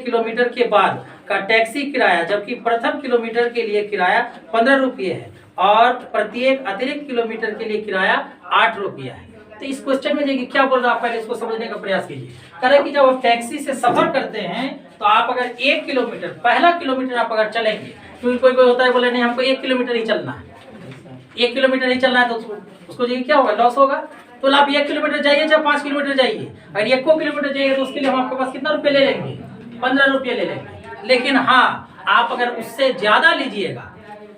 किलोमीटर के बाद का टैक्सी किराया, जबकि प्रथम किलोमीटर के लिए किराया 15 रुपये है और प्रत्येक अतिरिक्त किलोमीटर के लिए किराया 8 रुपया है। तो इस क्वेश्चन में देखिए क्या बोल रहा है, आप पहले इसको समझने का प्रयास कीजिए। कह रहा है कि जब आप टैक्सी से सफर करते हैं तो आप अगर 1 किलोमीटर, पहला किलोमीटर आप अगर चलेंगे, क्योंकि कोई कोई होता है बोले नहीं हमको 1 किलोमीटर ही चलना है, 1 किलोमीटर ही चलना है, तो उसको देखिए क्या होगा, लॉस होगा। तो आप 1 किलोमीटर जाइए चाहे 5 किलोमीटर जाइए, अगर 1 किलोमीटर जाइए तो उसके लिए हम आपके पास कितना रुपये ले लेंगे, 15 रुपये ले लेंगे। लेकिन हाँ, आप अगर उससे ज्यादा लीजिएगा,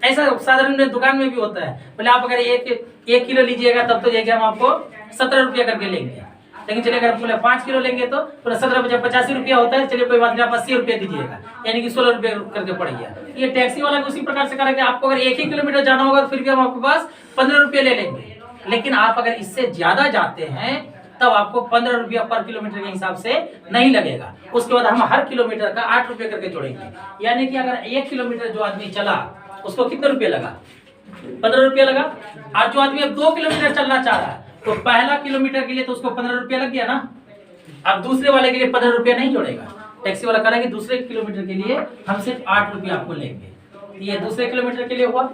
ऐसा साधारण दुकान में भी होता है, बोले आप अगर 1 किलो लीजिएगा तब तो जाके हम आपको 17 रुपया करके लेंगे। लेकिन चलिए अगर बोले 5 किलो लेंगे तो पूरा 17 बजे 85 रुपया होता है, चलिए कोई बात नहीं आप 80 रुपया दीजिएगा, यानी कि 16 रुपया करके पड़ गया। ये टैक्सी वाला भी उसी प्रकार से करेंगे, आपको अगर 1 ही किलोमीटर जाना होगा तो फिर भी हम आपके पास 15 रुपये ले लेंगे। लेकिन आप अगर इससे ज्यादा जाते हैं तब आपको 15 रुपया पर किलोमीटर के हिसाब से नहीं लगेगा। उसके बाद हम हर किलोमीटर का 8 रुपये करके जोड़ेंगे, यानी कि अगर 1 किलोमीटर जो आदमी चला उसको कितने रुपये लगा, 15 रुपया लगा। और जो आदमी अब 2 किलोमीटर चलना चाह रहा है तो पहला किलोमीटर के लिए तो उसको 15 रुपया लग गया ना। अब दूसरे वाले के लिए 15 रुपया नहीं जोड़ेगा, टैक्सी वाला करेगा दूसरे किलोमीटर के लिए हम सिर्फ 8 रुपया आपको लेंगे। ये दूसरे किलोमीटर के लिए हुआ।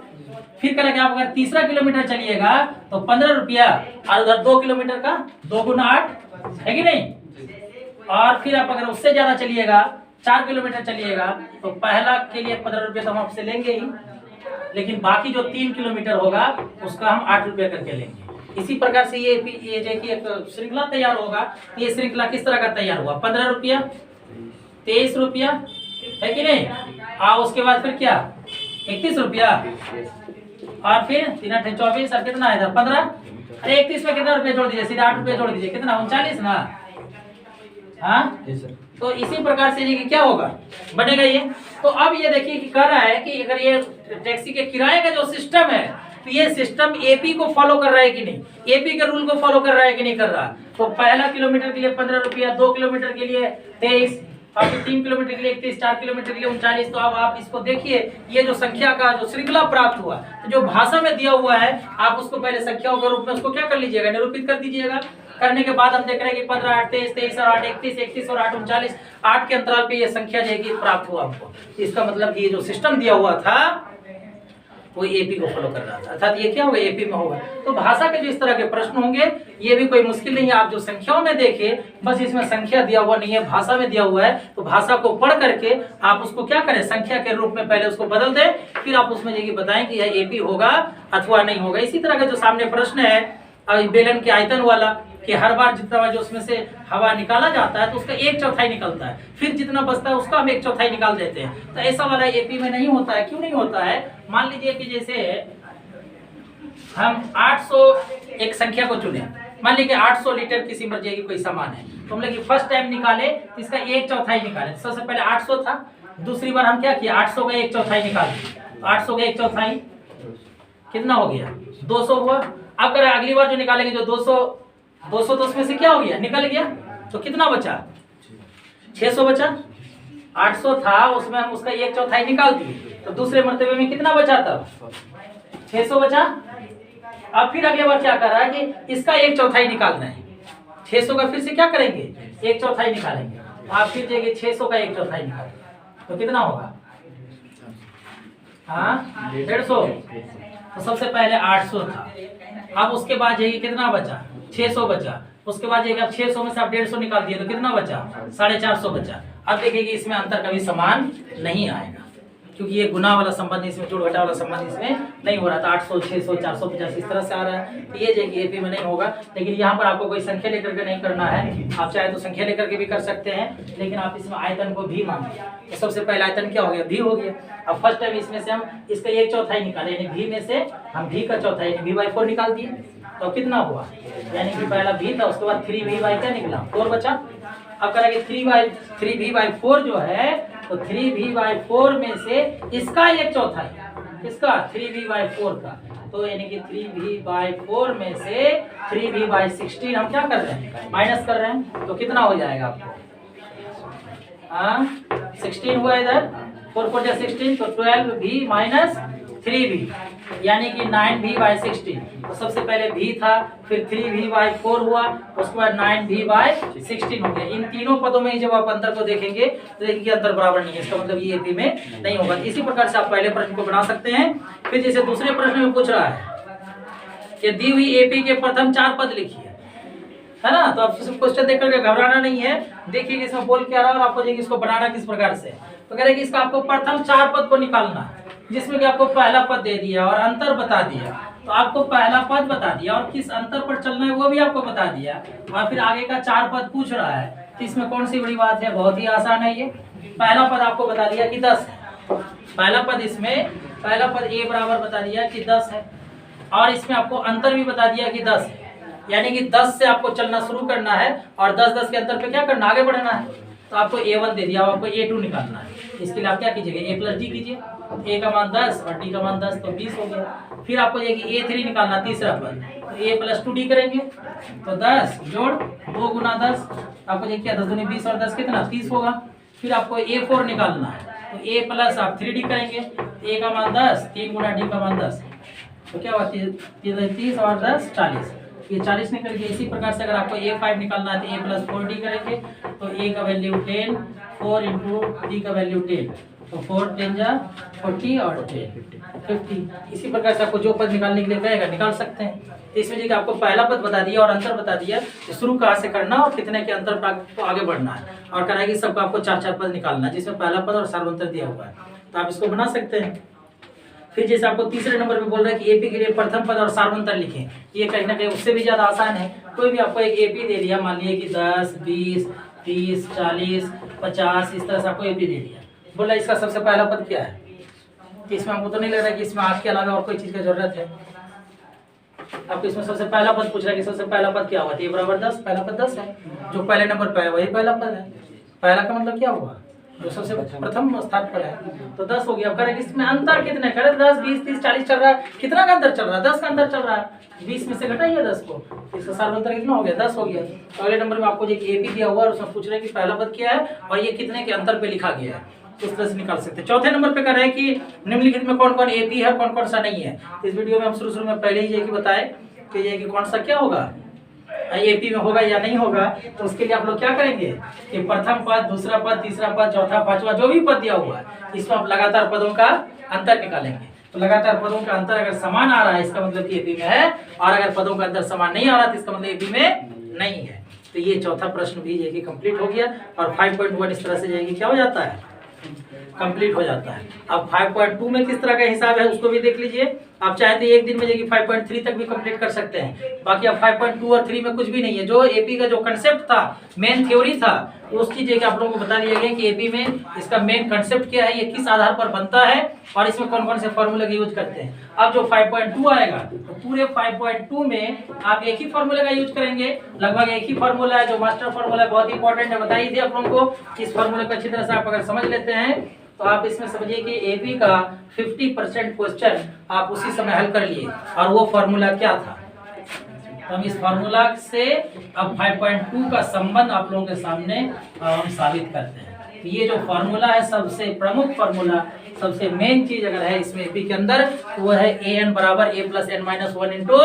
फिर करेंगे आप अगर तीसरा किलोमीटर चलिएगा तो 15 रुपया, और उधर 2 किलोमीटर का 2 गुना 8 है कि नहीं। और फिर आप अगर उससे ज्यादा चलिएगा, 4 किलोमीटर चलिएगा, तो पहला के लिए 15 रुपया तो हम आपसे लेंगे ही, लेकिन बाकी जो 3 किलोमीटर होगा उसका हम 8 रुपया करके लेंगे। इसी प्रकार से ये देखिए एक श्रृंखला तैयार होगा। ये श्रृंखला किस तरह का तैयार हुआ, 15 रुपया, 23 रुपया है कि नहीं, और उसके बाद फिर क्या 31 रुपया, और फिर 3 8 24 और कितना है इधर 15। अरे 31 में कितना रुपया जोड़ दीजिए, सीधा 8 रुपया जोड़ दीजिए, कितना 39 ना। हाँ तो इसी प्रकार से ये क्या होगा, बनेगा ये। तो अब ये देखिए कि कह रहा है कि अगर ये टैक्सी के किराए का जो सिस्टम है, तो ये सिस्टम एपी को फॉलो कर रहा है कि नहीं, एपी के रूल को फॉलो कर रहा है कि नहीं कर रहा। तो पहला किलोमीटर के लिए 15 रुपया, 2 किलोमीटर के लिए 23, और 3 किलोमीटर के लिए 31, 4 किलोमीटर के लिए 39। तो अब आप इसको देखिए, ये जो संख्या का जो श्रृंखला प्राप्त हुआ, तो जो भाषा में दिया हुआ है आप उसको पहले संख्याओं के रूप में उसको क्या कर लीजिएगा, निरूपित कर दीजिएगा। करने के बाद हम देख रहे हैं कि 15, 8, 23, 23 और 8, 31, 31 और 8, 39, 8 के अंतराल पे ये संख्या जो है कि प्राप्त हुआ हमको। इसका मतलब कि ये जो सिस्टम दिया हुआ था वो एपी को फॉलो कर रहा था, अर्थात ये क्या होगा, एपी में होगा। तो भाषा के जो इस तरह के प्रश्न होंगे ये भी कोई मुश्किल नहीं है। आप जो संख्याओं में देखें, बस इसमें संख्या दिया हुआ नहीं है, भाषा में दिया हुआ है। तो भाषा को पढ़ करके आप उसको क्या करें, संख्या के रूप में पहले उसको बदल दें, फिर आप उसमें ये बताएं कि यह एपी होगा अथवा नहीं होगा। इसी तरह का जो सामने प्रश्न है बेलन के आयतन वाला, कि हर बार जितना जो उसमें से हवा निकाला जाता है तो उसका 1/4 निकलता है, फिर जितना बचता है उसका हम 1/4 निकाल देते हैं। तो ऐसा वाला एपी में नहीं होता है। क्यों नहीं होता है, मान लीजिए कि जैसे हम 800 एक संख्या को चुने, मान लीजिए 800 लीटर किसी मर्जी की कोई सामान है, तो हम लोग फर्स्ट टाइम निकाले तो इसका 1/4 निकाले। सबसे पहले 800 था, दूसरी बार हम क्या किया, 800 का 1/4 निकाल दिया, तो 800 का 1/4 कितना हो गया, 200 हुआ। अब अगर अगली बार जो निकालेंगे जो 200 तो उसमें से क्या हो गया, निकल गया, तो कितना बचा, 600 बचा। 800 था उसमें हम उसका 1/4 निकाल दिए, तो दूसरे मर्तबे में कितना बचा तब, 600 बचा। अब फिर अगली बार क्या कर रहा है कि इसका 1/4 निकालना है, 600 का फिर से क्या करेंगे, 1/4 निकालेंगे। आप फिर देंगे 600 का 1/4 निकालेंगे तो कितना होगा, हाँ 150। तो सबसे पहले 800 था, अब उसके बाद जाइए कितना बचा, 600 बचा। उसके बाद जाइए आप 600 में से आप 150 निकाल दिए तो कितना बचा, 450 बचा। अब देखिए कि इसमें अंतर कभी समान नहीं आएगा, क्योंकि ये गुना वाला संबंध इसमें, जोड़ घटा वाला संबंध इसमें नहीं हो रहा था। 800, 600, 450 इस तरह से आ रहा है, तो ये जो एपी में नहीं होगा। लेकिन यहाँ पर आपको कोई संख्या लेकर के नहीं करना है, आप चाहे तो संख्या लेकर के भी कर सकते हैं, लेकिन आप इसमें आयतन को भी मानिए। तो सबसे पहले आयतन क्या हो गया, भी हो गया। अब फर्स्ट टाइम इसमें से हम इसका 1/4 निकाले, यानी भी में से हम भी का चौथाई यानी v/4 निकाल दिए, तो कितना हुआ, यानी कि पहला भी था, उसके बाद 3v/ क्या निकला, 4 बचा। अब करेंगे 3v/4 जो है, तो 3v/4 में से इसका 1/4, इसका 3v/4 का, तो यानी कि 3v/4 में से 3v/16 हम क्या कर रहे हैं, माइनस कर रहे हैं। तो कितना हो जाएगा आपको, 16 हुआ इधर, 4 4 जा 16, तो 12v माइनस 3v यानी कि 9v/16। तो सबसे पहले v था, फिर 3v/4 हुआ, उसके बाद 9v/16 हो गया। इन तीनों पदों में जब आप अंतर को देखेंगे तो देखिए अंतर बराबर नहीं है, इसका मतलब ये एपी में नहीं होगा। इसी प्रकार से आप पहले प्रश्न को बना सकते हैं। फिर जैसे दूसरे प्रश्न में पूछ रहा है कि दी हुई एपी के प्रथम 4 पद लिखिए, है ना। तो आप क्वेश्चन देख करके घबराना नहीं है, देखिए कि इसमें बोल क्या रहा है और आपको इसको बनाना किस प्रकार से। तो कह रहे कि इसका आपको प्रथम 4 पद को निकालना है, जिसमें कि आपको पहला पद दे दिया और अंतर बता दिया। तो आपको पहला पद बता दिया और किस अंतर पर चलना है वो भी आपको बता दिया, और फिर आगे का 4 पद पूछ रहा है। तो इसमें कौन सी बड़ी बात है, बहुत ही आसान है ये। पहला पद आपको बता दिया कि 10 है, पहला पद इसमें पहला पद a बराबर बता दिया कि 10 है, और इसमें आपको अंतर भी बता दिया कि 10 है, यानी कि 10 से आपको चलना शुरू करना है और 10-10 के अंतर पे क्या करना, आगे बढ़ना है। तो आपको a1 दे दिया, आपको a2 निकालना है। इसके लिए आप क्या कीजिएगा, a + d कीजिए, a का मान 10 और d का मान 10, तो 20 हो गया। फिर आपको ये कि a3 निकालना, तीसरा पद, तो a + 2d करेंगे, तो 10 जोड़ 2 × 10, आपको देखिए 10 दूनी 20 और 10 कितना, 30 होगा। फिर आपको a4 निकालना है, तो a + आप 3d करेंगे, a का मान 10, 3 × d का मान 10, तो क्या हुआ 30 और 10 40, ये 40 निकल गया। इसी प्रकार से अगर आपको a5 निकालना है तो a + 4d करेंगे, तो a का वैल्यू 10, 4 × d का वैल्यू 10, तो 4 10 जा 40 और 10 50। इसी प्रकार से आपको जो पद निकालने के लिए कहेगा निकाल सकते हैं। तो इसमें जी आपको पहला पद बता दिया और अंतर बता दिया, तो शुरू कहाँ से करना और कितने के अंतर पर आपको आगे बढ़ना है, और कह रहा है कि सबको आपको 4-4 पद निकालना है, जिसमें पहला पद और सार्वंतर दिया हुआ है। तो आप इसको बना सकते हैं। फिर जैसे आपको तीसरे नंबर पे बोल रहा है कि एपी के लिए प्रथम पद और सार्वंतर लिखें, ये कहीं ना कहीं उससे भी ज्यादा आसान है। कोई भी आपको एक एपी दे दिया, मान लीजिए कि 10, 20, 30, 40, 50, इस तरह से आपको एपी दे दिया, बोला इसका सबसे पहला पद क्या है। कि इसमें हमको तो नहीं लग रहा है कि इसमें आठ के अलावा और कोई चीज की जरूरत है। आपको इसमें सबसे पहला पद पूछ रहा है कि सबसे पहला पद क्या हुआ, a = 10, पहला पद 10 है, जो पहले नंबर पे है वही पहला पद है। पहला का मतलब क्या हुआ, जो सबसे प्रथम स्थान पर है। तो 10 हो गया। अब करें इसमें अंतर कितने, करें 10 20 30 40 चल रहा है, कितना का अंतर चल रहा है, 10 का अंतर चल रहा है। 20 में से घटाइए 10 को, इसका सार्वंतर कितना हो गया, 10 हो गया। तो अगले नंबर में आपको जो एपी दिया हुआ है उसमें पूछ रहे हैं कि पहला पद क्या है और ये कितने के अंतर पे लिखा गया है, उस तरह से निकाल सकते हैं। चौथे नंबर पे कर रहे हैं कि निम्नलिखित में कौन कौन एपी है कौन कौन सा नहीं है। इस वीडियो में हम शुरू में पहले ही ये कि बताए कि ये कि कौन सा क्या होगा एपी में होगा या नहीं होगा। तो उसके लिए आप लोग क्या करेंगे कि प्रथम पद, दूसरा पद, तीसरा पद, चौथा, पांचवा जो भी पद दिया हुआ है इसमें आप लगातार पदों का अंतर निकालेंगे। तो लगातार पदों का अंतर अगर समान आ रहा है इसका मतलब कि एपी में है, और अगर पदों का अंतर समान नहीं आ रहा तो इसका मतलब एपी में नहीं है। तो ये चौथा प्रश्न भी ये कि कंप्लीट हो गया और 5.1 इस तरह से जाएगी क्या हो जाता है, कंप्लीट हो जाता है। अब 5.2 में किस तरह का हिसाब है उसको भी देख लीजिए। आप चाहे तो एक दिन में जाएगी 5.3 तक भी कंप्लीट कर सकते हैं। बाकी अब 5.2 और 3 में कुछ भी नहीं है। जो एपी का जो कंसेप्ट था, मेन थ्योरी था, उस चीज के आप लोगों को बता दिया गया कि एपी में इसका मेन कंसेप्ट क्या है, ये किस आधार पर बनता है और इसमें कौन कौन से फॉर्मूले का यूज करते हैं। अब जो 5.2 आएगा तो पूरे 5.2 में आप एक ही फॉर्मूले का यूज करेंगे, लगभग एक ही फॉर्मूला है जो मास्टर फॉर्मूला बहुत इंपॉर्टेंट है, बताइए थे आप लोगों को। इस फॉर्मूले को अच्छी तरह से आप अगर समझ लेते हैं तो आप इसमें समझिए कि एपी का 50% क्वेश्चन आप उसी समय हल कर लिए। और वो फॉर्मूला क्या था, तो हम इस फॉर्मूला से अब 5.2 का संबंध आप लोगों के सामने हम साबित करते हैं। ये जो फॉर्मूला है सबसे प्रमुख फॉर्मूला, सबसे मेन चीज अगर है इसमें एपी के अंदर तो वो है an बराबर a + n-1 इंटू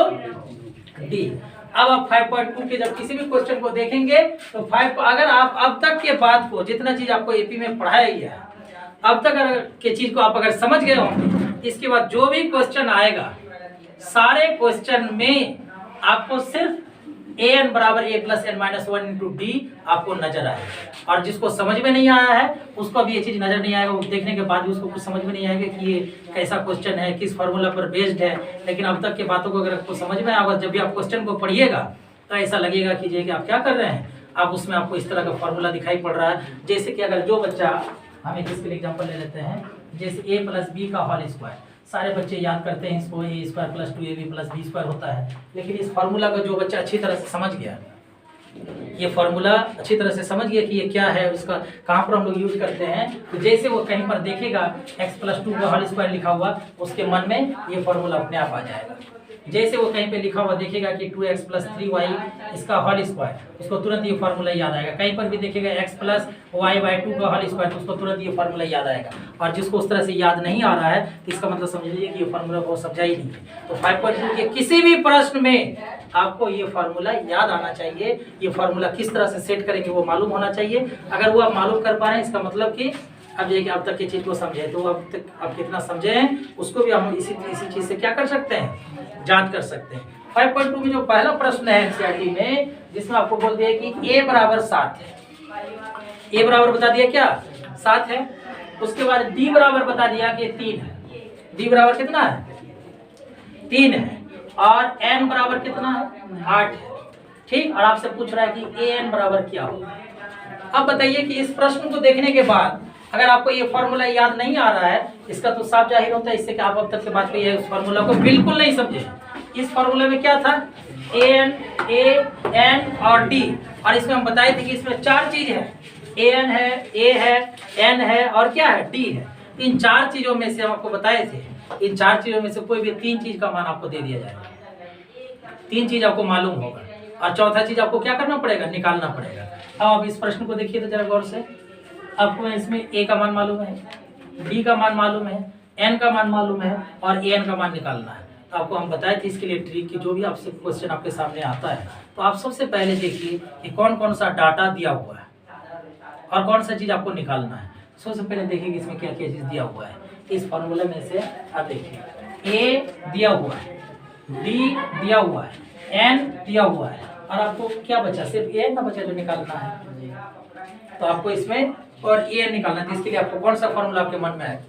डी। अब आप 5.2 के जब किसी भी क्वेश्चन को देखेंगे तो 5 अगर आप अब तक के बाद को जितना चीज आपको एपी में पढ़ाया गया है अब तक अगर के चीज को आप अगर समझ गए होंगे, इसके बाद जो भी क्वेश्चन आएगा सारे क्वेश्चन में आपको सिर्फ an बराबर a + n-1 इंटू डी आपको नजर आएगा। और जिसको समझ में नहीं आया है उसको भी ये चीज नजर नहीं आएगा, वो देखने के बाद भी उसको कुछ समझ में नहीं आएगा कि ये कैसा क्वेश्चन है, किस फॉर्मूला पर बेस्ड है। लेकिन अब तक की बातों को अगर आपको समझ में आएगा, जब भी आप क्वेश्चन को पढ़िएगा तो ऐसा लगेगा कि आप क्या कर रहे हैं, आप उसमें आपको इस तरह का फॉर्मूला दिखाई पड़ रहा है। जैसे कि अगर जो बच्चा, हम एक इसके लिए एग्जांपल ले लेते हैं, जैसे a + b का होल स्क्वायर, सारे बच्चे याद करते हैं इसको, a² + 2ab + b² होता है। लेकिन इस फार्मूला को जो बच्चा अच्छी तरह से समझ गया, ये फार्मूला अच्छी तरह से समझ गया कि ये क्या है, उसका कहाँ पर हम लोग यूज करते हैं, तो जैसे वो कहीं पर देखेगा x + 2 का होल स्क्वायर लिखा हुआ, उसके मन में ये फार्मूला अपने आप आ जाएगा। जैसे वो कहीं पे लिखा हुआ देखेगा कि 2x + 3y इसका होल स्क्वायर, उसको तुरंत ये फार्मूला याद आएगा। कहीं पर भी देखेगा x + y/2 का होल स्क्वायर, तो उसको तुरंत ये फार्मूला याद आएगा। और जिसको उस तरह से याद नहीं आ रहा है तो इसका मतलब समझ लीजिए कि ये फार्मूला बहुत समझा ही नहीं है। तो 5.2 के किसी भी प्रश्न में आपको ये फार्मूला याद आना चाहिए, ये फार्मूला किस तरह से सेट करेंगे वो मालूम होना चाहिए। अगर वो आप मालूम कर पा रहे हैं इसका मतलब कि अब ये कि अब तक की चीज को समझे, तो अब तक आप कितना समझे हैं उसको भी हम इसी चीज से क्या कर सकते हैं, जांच कर सकते हैं। 5.2 में जो पहला प्रश्न है एनसीईआरटी में, जिसमें आपको बोल दिया कि a बराबर 7 है, a बराबर बता दिया क्या 7 है। उसके बाद d बराबर बता दिया कि 3 है, d बराबर कितना है 3 है, और n बराबर कितना है 8 है, ठीक। और आपसे पूछ रहा है कि an बराबर क्या होगा। अब बताइए कि इस प्रश्न को देखने के बाद अगर आपको ये फॉर्मूला याद नहीं आ रहा है, इसका तो साफ जाहिर होता है इससे कि आप अब तक के बात पे ये फॉर्मूला को बिल्कुल नहीं समझे। इस फॉर्मूले में क्या था, an, a, n और d, और इसमें हम बताए थे कि इसमें 4 चीज है, an है, a है, n है और क्या है d है। इन 4 चीजों में से हम आपको बताए थे, इन 4 चीजों में से कोई भी 3 चीज का मान आपको दे दिया जाएगा, 3 चीज आपको मालूम होगा, और चौथा चीज आपको क्या करना पड़ेगा, निकालना पड़ेगा। अब आप इस प्रश्न को देखिए तो जरा गौर से, आपको इसमें a का मान मालूम है, d का मान मालूम है, n का मान मालूम है और an का मान निकालना है। तो आपको हम बताए थे इसके लिए ट्रिक की जो भी आपसे क्वेश्चन आपके सामने आता है तो आप सबसे पहले देखिए कि कौन कौन सा डाटा दिया हुआ है और कौन सा चीज आपको निकालना है। सबसे पहले देखिए कि इसमें क्या क्या चीज दिया हुआ है। इस फॉर्मूले में से आप देखिए a दिया हुआ है, d दिया हुआ है, n दिया हुआ है, और आपको क्या बचा, सिर्फ a ना बचा जो निकालना है। तो आपको इसमें और a निकालना है। इसके लिए आपको कौन सा फॉर्मूला आपके मन में है,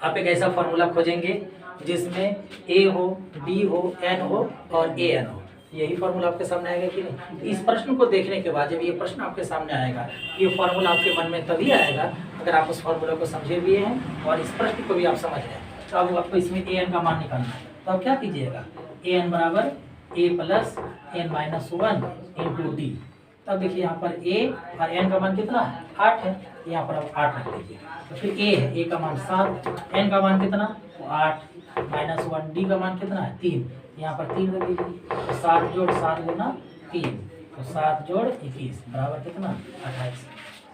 आप एक ऐसा फॉर्मूला खोजेंगे जिसमें a हो, d हो, n हो और an हो। यही फॉर्मूला आपके सामने आएगा कि नहीं। इस प्रश्न को देखने के बाद जब ये प्रश्न आपके सामने आएगा, ये फॉर्मूला आपके मन में तभी आएगा अगर आप उस फॉर्मूला को समझे भी हैं और इस प्रश्न को भी आप समझ रहे हैं। तो अब आपको इसमें an का मान निकालना है। तो आप क्या कीजिएगा, an बराबर a + n - 1 इंटू d। तब देखिए यहाँ पर a और n का मान कितना है 8 है, यहाँ पर आप 8 रख लीजिए। तो फिर a है, a का मान 7, n का मान कितना तो 8 माइनस 1, d का मान कितना है 3, यहाँ पर 3 रख लीजिए। तो 7 जोड़ 7 गुना 3, तो 7 जोड़ 21 बराबर कितना 28।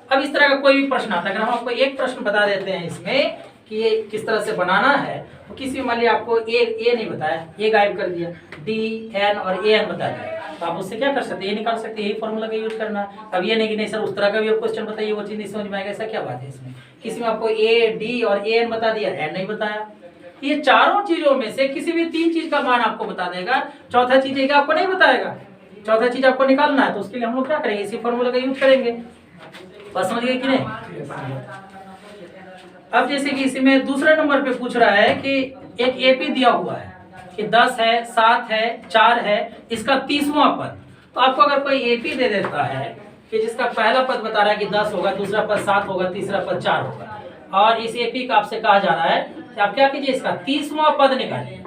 अब इस तरह का कोई भी प्रश्न आता है, अगर हम आपको एक प्रश्न बता देते हैं इसमें कि ये किस तरह से बनाना है, तो किसी भी मान लिया आपको ए नहीं बताया, ए गायब कर दिया, डी एन और ए एन बता दिया, तो आप उससे क्या कर सकते हैं, ये निकाल सकते हैं, यही फॉर्मूला का यूज करना है। अब ये नहीं कि नहीं सर उस तरह का भी क्वेश्चन बताइए, वो चीज नहीं समझ में आएगा, ऐसा क्या बात है इसमें। किसी में आपको ए डी और ए एन बता दिया, एन नहीं बताया, ये चारों चीजों में से किसी भी 3 चीज का मान आपको बता देगा, चौथा चीज है आपको नहीं बताएगा, चौथा चीज आपको निकालना है, तो उसके लिए हम लोग क्या करेंगे, इसी फॉर्मूला का यूज करेंगे। बस समझ गए कि नहीं। अब जैसे कि इसी में दूसरे नंबर पे पूछ रहा है कि एक एपी दिया हुआ है कि 10 है, 7 है, 4 है, इसका 30वां पद। तो आपको अगर कोई एपी दे देता है कि जिसका पहला पद बता रहा है कि 10 होगा, दूसरा पद 7 होगा, तीसरा पद 4 होगा, और इस एपी का आपसे कहा जा रहा है कि आप क्या कीजिए, इसका 30वां पद निकालिए।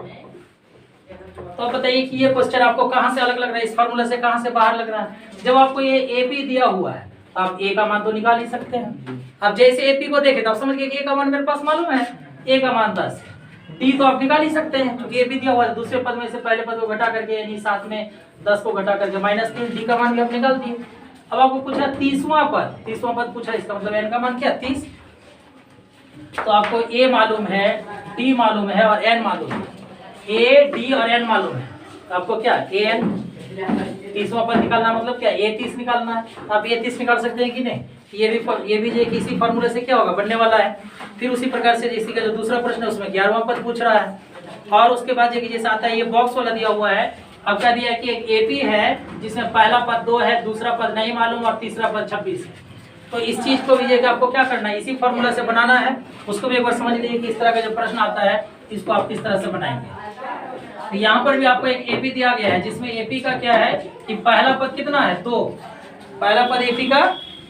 तो आप बताइए कि ये क्वेश्चन आपको कहां से अलग लग रहा है, इस फॉर्मूला से कहां से बाहर लग रहा है। जब आपको ये एपी दिया हुआ है आप ए का मान तो निकाल ही सकते हैं। अब जैसे एपी को देखे तो आप समझ गए कि ए का मान मेरे पास मालूम है, ए का मान 10 है, डी तो आप निकाल ही सकते हैं क्योंकि ए भी दिया हुआ है, दूसरे पद में से पहले पद को घटा करके यानी 7 में 10 को घटा करके -3, डी का मान भी आप निकाल दिए। अब आपको पूछा 30वां पद पूछा, इसका मतलब एन का मान क्या 30। तो आपको ए मालूम है, डी मालूम है और एन मालूम है, ए डी और एन मालूम है, तो आपको क्या ए एन 30वां पद निकालना, मतलब क्या ए 30 निकालना है। आप ए 30 निकाल सकते हैं कि नहीं, ये भी जो किसी फॉर्मूले से क्या होगा बनने वाला है। फिर उसी प्रकार से इसी का जो दूसरा प्रश्न है उसमें 11वां पद पूछ रहा है, और उसके बाद जैसे आता है ये बॉक्स वाला दिया हुआ है, अब क्या दिया है कि एक एपी है जिसमें पहला पद 2 है, दूसरा पद नहीं मालूम और तीसरा पद 26 है। तो इस चीज को भी आपको क्या करना है, इसी फॉर्मूला से बनाना है। उसको भी एक बार समझ लीजिए कि इस तरह का जो प्रश्न आता है इसको आप किस तरह से बनाएंगे। तो यहाँ पर भी आपको एक एपी दिया गया है जिसमें एपी का क्या है कि पहला पद कितना है 2, पहला पद एपी का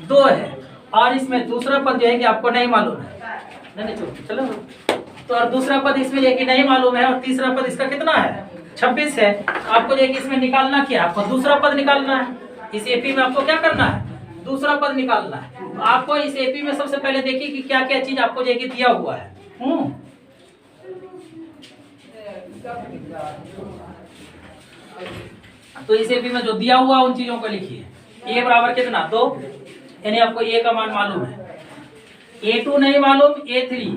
2 है, और इसमें दूसरा पद जो है कि आपको नहीं मालूम है, नहीं चलो तो, और दूसरा पद इसमें ये कि नहीं मालूम है, और तीसरा पद इसका कितना है 26 है। आपको जो इसमें निकालना क्या, आपको दूसरा पद निकालना है। इस एपी में आपको क्या करना है, दूसरा पद निकालना है। तो आपको इस एपी में सबसे पहले देखिए कि क्या क्या चीज आपको जो दिया हुआ है। तो इस एपी में जो दिया हुआ उन चीजों को लिखिए। ए बराबर कितना 2, यानी आपको ए का मान मालूम है, A2 नहीं मालूम, A3,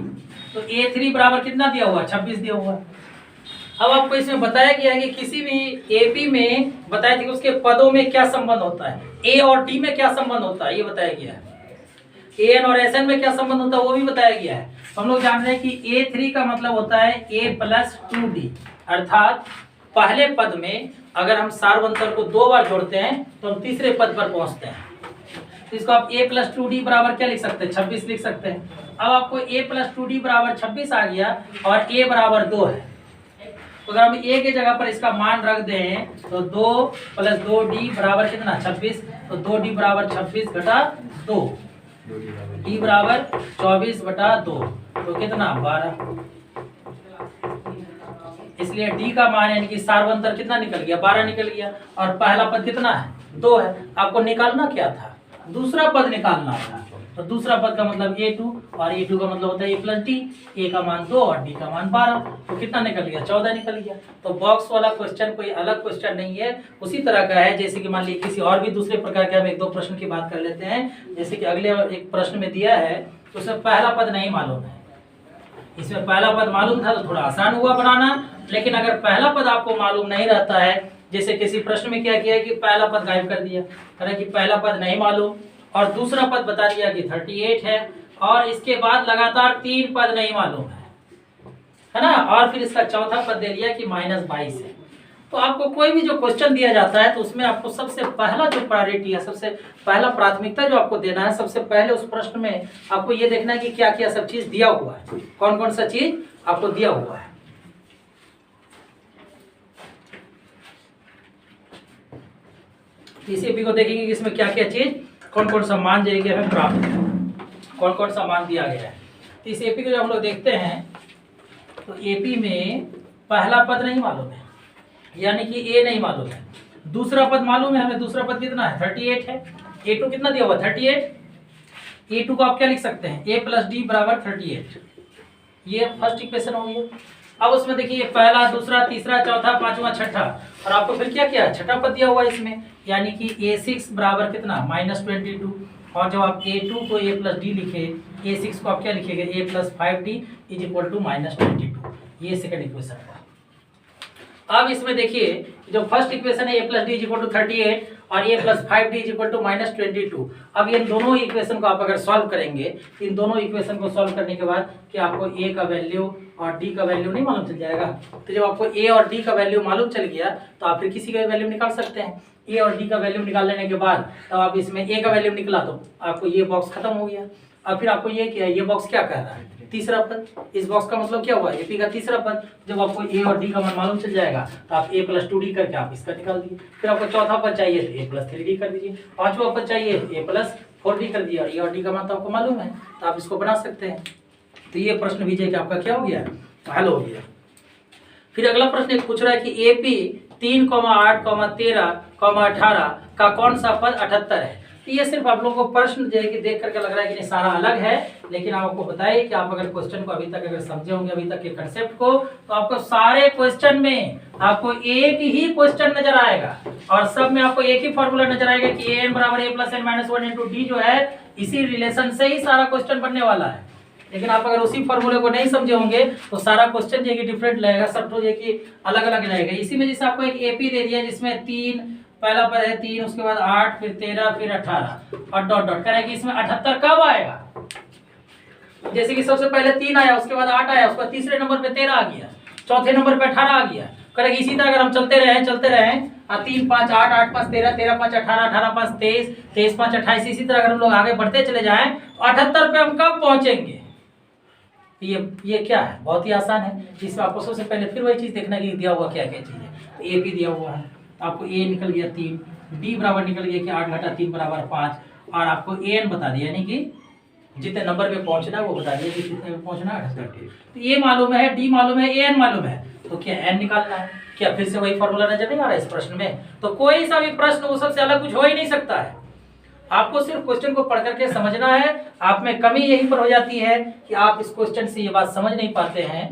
तो A3 बराबर कितना दिया हुआ 26 दिया हुआ। अब आपको इसमें बताया गया है कि किसी भी एपी में बताया था कि उसके पदों में क्या संबंध होता है, ए और डी में क्या संबंध होता है ये बताया गया है, एन और एसएन में क्या संबंध होता है वो भी बताया गया है। हम लोग जान रहे हैं कि A3 का मतलब होता है A+2D, अर्थात पहले पद में अगर हम सार्वंतर को 2 बार जोड़ते हैं तो हम तीसरे पद पर पहुंचते हैं। तो इसको आप A+2D बराबर क्या लिख सकते हैं 26 लिख सकते हैं। अब आपको A+2D बराबर 26 आ गया और A बराबर 2 है, तो अगर हम A के जगह पर इसका मान रख दें तो 2 + 2D बराबर कितना 26, तो 2D बराबर 26 घटा 2, D बराबर 24/2, तो कितना 12। इसलिए D का मान यानी कि सार्वंतर कितना निकल गया 12 निकल गया, और पहला पद कितना है 2 है। आपको निकालना क्या था, दूसरा पद निकालना था, तो दूसरा पद का मतलब A2, और A2 का मतलब होता है A+D, A का मान 2 और D का मान 12, तो कितना निकल गया 14 निकल गया। तो बॉक्स वाला क्वेश्चन कोई अलग क्वेश्चन नहीं है, उसी तरह का है जैसे कि मान लीजिए किसी और भी दूसरे प्रकार के हम 1-2 प्रश्न की बात कर लेते हैं। जैसे कि अगले एक प्रश्न में दिया है तो उसमें पहला पद नहीं मालूम है, इसमें पहला पद मालूम था तो थोड़ा आसान हुआ बनाना, लेकिन अगर पहला पद आपको मालूम नहीं रहता है, जैसे किसी प्रश्न में क्या किया कि पहला पद गायब कर दिया, कि पहला पद नहीं मालूम और दूसरा पद बता दिया कि 38 है, और इसके बाद लगातार 3 पद नहीं मालूम है ना, और फिर इसका चौथा पद दे दिया कि -22 है। तो आपको कोई भी जो क्वेश्चन दिया जाता है तो उसमें आपको सबसे पहला जो प्रायोरिटी है, सबसे पहला प्राथमिकता जो आपको देना है, सबसे पहले उस प्रश्न में आपको ये देखना है कि क्या क्या सब चीज दिया हुआ है, कौन कौन सा चीज आपको दिया हुआ है। इसी को देखेंगे कि इसमें क्या क्या चीज कौन कौन सा मान जाएगी हमें प्राप्त है, कौन कौन सा मान दिया गया है। तो इस एपी को जब हम लोग देखते हैं तो एपी में पहला पद नहीं मालूम है, यानी कि ए नहीं मालूम है, दूसरा पद मालूम है हमें, दूसरा पद कितना है 38 है। a2 कितना दिया हुआ 38, a2 को आप क्या लिख सकते हैं a प्लस डी बराबर 38। ये फर्स्ट इक्वेशन हो गई। अब उसमें देखिए पहला, दूसरा, तीसरा, चौथा, पांचवा, छठा, और आपको फिर क्या किया छठा पद दिया हुआ है इसमें, यानी कि a6 बराबर कितना -22। और जब आप a2 को a प्लस डी लिखे, a6 को आप क्या लिखेंगे a plus 5d is equal to -22। ये सेकंड इक्वेशन है। अब इसमें देखिए जो फर्स्ट इक्वेशन है a plus D is equal to 38 और a plus 5d is equal to -22। अब इन दोनों इक्वेशन को आप अगर सॉल्व करेंगे, इन दोनों इक्वेशन को सॉल्व करने के बाद कि आपको a का वैल्यू और d का वैल्यू नहीं मालूम चल जाएगा। तो जब आपको a और d का वैल्यू मालूम चल गया तो आप फिर किसी का वैल्यू निकाल सकते हैं। a और d का वैल्यू निकाल लेने के बाद तब आप इसमें a का वैल्यू निकला तो आपको ये बॉक्स खत्म हो गया। अब फिर आपको ये क्या, ये बॉक्स क्या कह रहा है तीसरा पद। इस बॉक्स का मतलब क्या हुआ एपी का तीसरा पद। जब आपको ए और डी का मान मालूम चल जाएगा तो आप a प्लस 2d करके आप इसका निकाल दीजिए। फिर आपको चौथा पद चाहिए तो a प्लस 3d कर दीजिए। पांचवा पद चाहिए a प्लस 4d कर दिया। ए और डी का मान तो आपको मालूम है तो आप इसको बना सकते हैं। तो ये प्रश्न विजय कि आपका क्या हो गया हल हो गया। फिर अगला प्रश्न एक पूछ रहा है कि एपी 3, 8, 13, 18 का कौन सा पद 78 है। तो ये सिर्फ आप लोगों को प्रश्न जो है कि देख करके लग रहा है कि नहीं सारा अलग है, लेकिन आपको बताइए कि आप अगर क्वेश्चन को अभी तक अगर समझे होंगे अभी तक के कंसेप्ट को, तो आपको सारे क्वेश्चन में आपको एक ही क्वेश्चन नजर आएगा और सब में आपको एक ही फॉर्मूला नजर आएगा कि एन बराबर a plus n minus 1 into D जो है इसी रिलेशन से ही सारा क्वेश्चन बनने वाला है। लेकिन आप अगर उसी फॉर्मूले को नहीं समझे होंगे तो सारा क्वेश्चन जो है कि डिफरेंट लगेगा, सब जो है कि अलग अलग रहेगा। इसी में जैसे आपको एक एपी दे दिया जिसमें 3 पहला पद है 3, उसके बाद 8, फिर 13, फिर 18 और डॉट डॉट करें कि इसमें 78 कब आएगा। जैसे कि सबसे पहले 3 आया, उसके बाद 8 आया, उसके बाद तीसरे नंबर पे 13 आ गया, चौथे नंबर पे 18 आ गया। करेंगे इसी तरह अगर हम चलते रहे 3, 5, 8, 8, 5, 13, 13, 5, 18, 18, 5, 23, 23, 5, 28, इसी तरह अगर हम लोग आगे बढ़ते चले जाएं तो 78 पे हम कब पहुंचेंगे। ये क्या है, बहुत ही आसान है। जिसमें आपको सबसे पहले फिर वही चीज देखना कि दिया हुआ क्या क्या चीज है। तो ए भी दिया हुआ है, आपको ए निकल गया 3, डी बराबर निकल गया कि 8 घटा 3 बराबर 5, और आपको ए एन बता दिया, यानी कि जितने नंबर पे पहुंचना है वो बता दिया कि कितने पे पहुंचना है 78। तो ए मालूम है, डी मालूम है, ए एन मालूम है, तो क्या एन निकालना है। क्या फिर से वही फॉर्मूला नजर नहीं आ रहा है इस प्रश्न में। तो कोई सा भी प्रश्न वो सबसे अलग कुछ हो ही नहीं सकता है। आपको सिर्फ क्वेश्चन को पढ़ करके समझना है। आप में कमी यहीं पर हो जाती है कि आप इस क्वेश्चन से ये बात समझ नहीं पाते हैं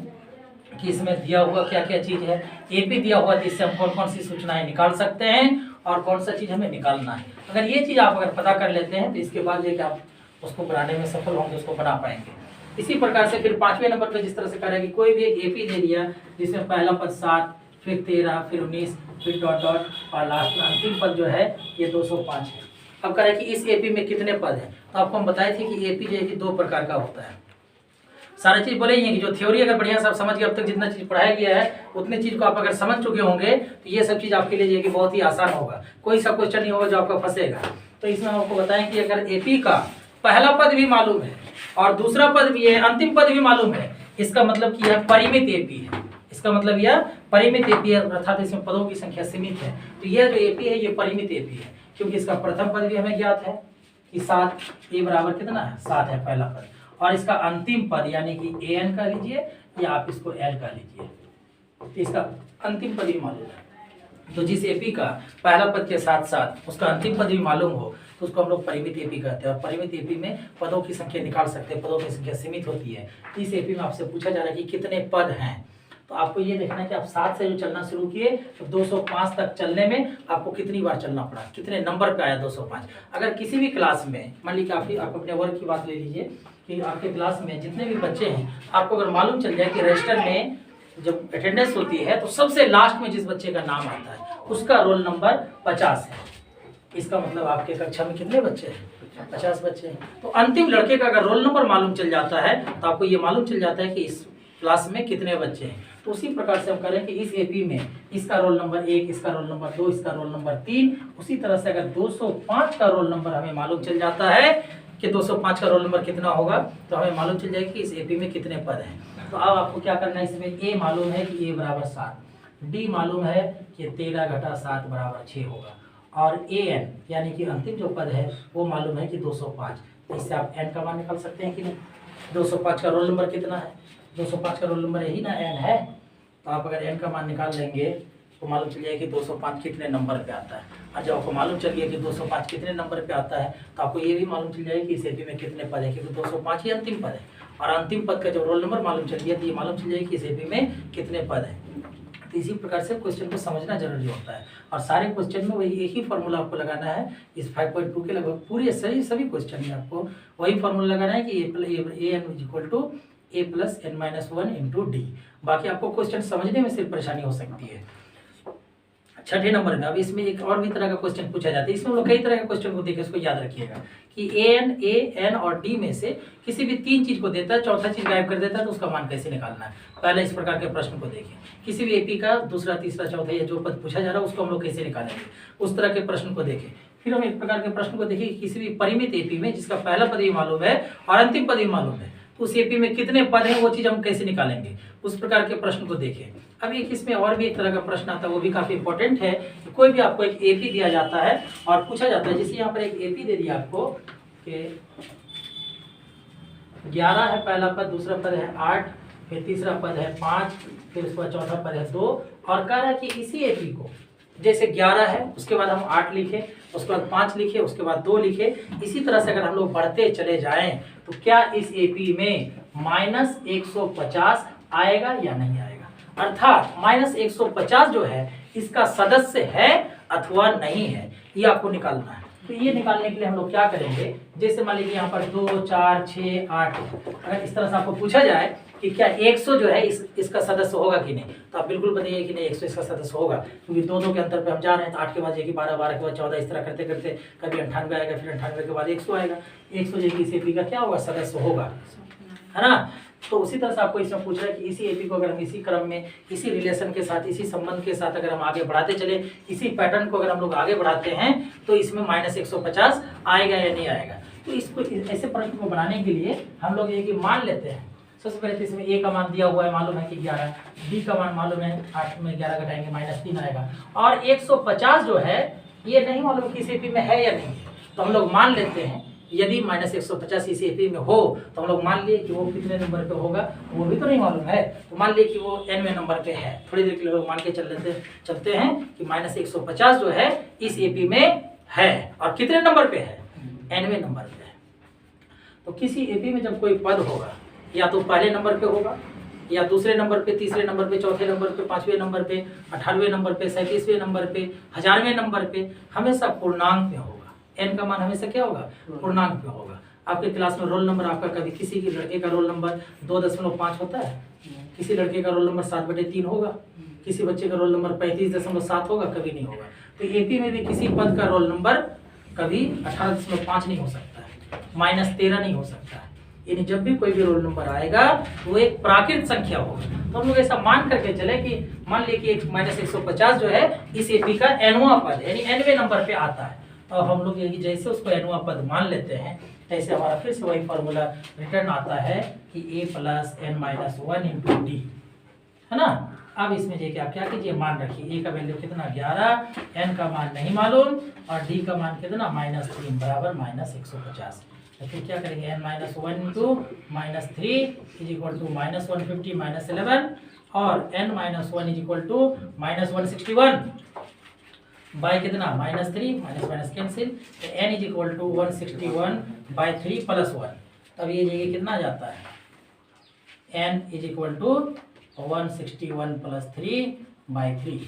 कि इसमें दिया हुआ क्या क्या चीज है। एपी दिया हुआ तो इससे हम कौन कौन सी सूचनाएं निकाल सकते हैं और कौन सा चीज हमें निकालना है। अगर ये चीज आप अगर पता कर लेते हैं तो इसके बाद ये आप उसको बनाने में सफल होंगे, उसको बना पाएंगे। इसी प्रकार से फिर 5वें नंबर पर जिस तरह से करें कि कोई भी एक एपी दे दिया जिसमें पहला पद 7, फिर 13, फिर 19, फिर डॉट डॉट और लास्ट में अंतिम पद जो है ये 205 है। अब करें कि इस एपी में कितने पद हैं। तो आपको हम बताए थे कि एपी जो है कि 2 प्रकार का होता है। सारी चीज बोले ही है कि जो थ्योरी अगर बढ़िया सब समझ गए, अब तक जितना चीज पढ़ाया गया है उतनी चीज को आप अगर समझ चुके होंगे तो ये सब चीज आपके लिए जो है कि बहुत ही आसान होगा। कोई सा क्वेश्चन नहीं होगा जो आपका फंसेगा। तो इसमें हम आपको बताएं कि अगर एपी का पहला पद भी मालूम है और दूसरा पद भी है, अंतिम पद भी मालूम है, इसका मतलब कि यह परिमित एपी है। इसका मतलब यह परिमित एपी है, अर्थात इसमें पदों की संख्या सीमित है। तो यह जो एपी है ये परिमित एपी है, क्योंकि इसका प्रथम पद भी हमें ज्ञात है कि 7, ए बराबर कितना है 7 है पहला पद, और इसका अंतिम पद यानी कि ए एन का लीजिए या आप इसको एल का लीजिए, तो इसका अंतिम पद भी मालूम है। तो जिस एपी का पहला पद के साथ साथ उसका अंतिम पद भी मालूम हो तो उसको हम लोग परिमित एपी कहते हैं। और परिमित एपी में पदों की संख्या निकाल सकते हैं, पदों की संख्या सीमित होती है। इस एपी में आपसे पूछा जा रहा है कि कितने पद हैं। तो आपको ये देखना है कि आप 7 से जो चलना शुरू किए तो 205 तक चलने में आपको कितनी बार चलना पड़ा, कितने नंबर पे आया 205। अगर किसी भी क्लास में मान लीजिए आप अपने वर्ग की बात ले लीजिए कि आपके क्लास में जितने भी बच्चे हैं, आपको अगर मालूम चल जाए कि रजिस्टर में जब अटेंडेंस होती है तो सबसे लास्ट में जिस बच्चे का नाम आता है उसका रोल नंबर 50 है। इसका मतलब आपके कक्षा में कितने बच्चे हैं 50 बच्चे हैं। तो अंतिम लड़के का अगर रोल नंबर मालूम चल जाता है तो आपको ये मालूम चल जाता है कि इस क्लास में कितने बच्चे हैं। तो उसी प्रकार से हम करें कि इस एपी में इसका रोल नंबर 1, इसका रोल नंबर 2, इसका रोल नंबर 3, उसी तरह से अगर 205 का रोल नंबर हमें मालूम चल जाता है कि 205 का रोल नंबर कितना होगा तो हमें मालूम चल जाएगा कि इस एपी में कितने पद हैं। तो अब आपको क्या करना है, इसमें ए मालूम है कि ए बराबर 7, डी मालूम है कि 13 घटा 7 बराबर 6 होगा, और ए एन यानी कि अंतिम जो पद है वो मालूम है कि 205। तो इससे आप एन का मान निकाल सकते हैं कि नहीं। 205 का रोल नंबर कितना है, 205 का रोल नंबर यही ना एन है। तो आप अगर एन का मान निकाल लेंगे आपको मालूम चल जाएगा कि 205 कितने नंबर पे आता है। और जब आपको मालूम चल गया कि 205 कितने नंबर पे आता है तो आपको ये भी मालूम चल जाएगा कि इस एपी में कितने पद है, क्योंकि 205 ही अंतिम पद है। और अंतिम पद का जब रोल नंबर मालूम चल गया तो ये मालूम चल जाएगा कि इस एपी में कितने पद है। तो इसी प्रकार से क्वेश्चन को समझना जरूरी होता है। और सारे क्वेश्चन में वही एक ही फॉर्मूला आपको लगाना है। इस 5.2 के लगभग पूरे सभी क्वेश्चन में आपको वही फॉर्मूला लगाना है कि A N equal to A plus N minus 1 into D. बाकी आपको क्वेश्चन समझने में सिर्फ परेशानी हो सकती है। छठे नंबर में अब इसमें एक और भी तरह का क्वेश्चन पूछा जाता है। इसमें हम लोग कई तरह के क्वेश्चन को देखें, इसको याद रखिएगा कि ए एन और डी में से किसी भी तीन चीज को देता है, चौथा चीज गायब कर देता है, तो उसका मान कैसे निकालना है। पहले इस प्रकार के प्रश्न को देखें, किसी भी एपी का दूसरा तीसरा चौथा या जो पद पूछा जा रहा है उसको हम लोग कैसे निकालेंगे, उस तरह के प्रश्न को देखें। फिर हम एक प्रकार के प्रश्न को देखें, किसी भी परिमित एपी में जिसका पहला पद भी मालूम है और अंतिम पद भी मालूम है, तो उस एपी में कितने पद हैं वो चीज हम कैसे निकालेंगे, उस प्रकार के प्रश्न को देखें। अब एक इसमें और भी एक तरह का प्रश्न आता है, वो भी काफी इंपॉर्टेंट है। कोई भी आपको एक एपी दिया जाता है और पूछा जाता है, जैसे यहाँ पर एक एपी दे दिया आपको कि 11 है पहला पद, दूसरा पद है 8, फिर तीसरा पद है 5, फिर उसके बाद चौथा पद है 2, और कह रहा है कि इसी एपी को जैसे 11 है उसके बाद हम 8 लिखे, उसके बाद 5 लिखे, उसके बाद 2 लिखे, इसी तरह से अगर हम लोग बढ़ते चले जाएं तो क्या इस एपी में -150 आएगा या नहीं आएगा। अर्थात -150 जो है इसका सदस्य है अथवा नहीं है, ये आपको निकालना है। तो ये निकालने के लिए हम लोग क्या करेंगे, जैसे मान लीजिए यहाँ पर 2, 4, 6, 8, अगर इस तरह से आपको पूछा जाए कि क्या 100 जो है इसका सदस्य होगा कि नहीं, तो आप बिल्कुल बताइए कि नहीं 100 इसका सदस्य होगा, क्योंकि 2 के अंतर पे हम जा रहे हैं। तो 8 के बाद 12, 12 के बाद 14, इस तरह करते करते कभी 98 आएगा, फिर 98 के बाद 100 आएगा। 100 जो इस एपी का क्या होगा, सदस्य होगा, है ना। तो उसी तरह से आपको इसमें पूछ रहा है कि इसी एपी को अगर हम इसी क्रम में, इसी रिलेशन के साथ, इसी संबंध के साथ अगर हम आगे बढ़ाते चले, इसी पैटर्न को अगर हम लोग आगे बढ़ाते हैं तो इसमें -150 आएगा या नहीं आएगा। तो इसको ऐसे प्रश्न को बनाने के लिए हम लोग ये मान लेते हैं। सबसे पहले तो इसमें ए का मान दिया हुआ है, मालूम है कि 11, डी का मान मालूम है 8 में 11 घटाएंगे -3 आएगा, और 150 जो है ये नहीं मालूम कि इस एपी में है या नहीं। तो हम लोग मान लेते हैं यदि -150 इस एपी में हो तो हम लोग मान लिए कि वो कितने नंबर पे होगा, वो भी तो नहीं मालूम है। तो मान लिए कि वो nवें नंबर पे है। थोड़ी देर के लिए लोग मान के चलते हैं कि -150 जो है इस एपी में है, और कितने नंबर पे है, nवें नंबर पे है। तो किसी एपी में जब कोई पद होगा, या तो पहले नंबर पे होगा, या दूसरे नंबर पे, तीसरे नंबर पे, चौथे नंबर पे, 5वें नंबर पे, 18वें नंबर पे, 37वें नंबर पे, 1000वें नंबर पे, हमेशा पूर्णांक में होगा। n का मान हमेशा क्या होगा, पूर्णांक में होगा। आपके क्लास में रोल नंबर आपका कभी किसी के लड़के का रोल नंबर 2.5 होता है, किसी लड़के का रोल नंबर 7/3 होगा, किसी बच्चे का रोल नंबर 35.7 होगा, कभी नहीं होगा। तो एपी में भी किसी पद का रोल नंबर कभी 18.5 नहीं हो सकता है, -13 नहीं हो सकता है। यानी जब भी कोई भी रोल नंबर आएगा वो एक प्राकृत संख्या होगा। तो हम लोग ऐसा मान करके चले कि मान लिए कि -150 जो है इस एपी का nवां पद यानी nवें नंबर पे आता है। तो हम लोग यही जैसे उसको nवां पद मान लेते हैं, ऐसे हमारा फिर से वही फॉर्मूला रिटर्न आता है कि a + n-1 इंटू डी, है ना। अब इसमें देखिए आप क्या कीजिए, मान रखिए a का वैल्यू कितना 11, n का मान नहीं मालूम, और d का मान कितना -3 बराबर -150। तो फिर क्या करेंगे, n-1 into -3 is equal to -150 -11, और n-1 is equal to -161 bye कितना -3, माइनस कैंसिल, तो n इज इक्वल टू 161/3 + 1। तब ये जगह कितना जाता है, n इज इक्वल टू 161 + 3/3,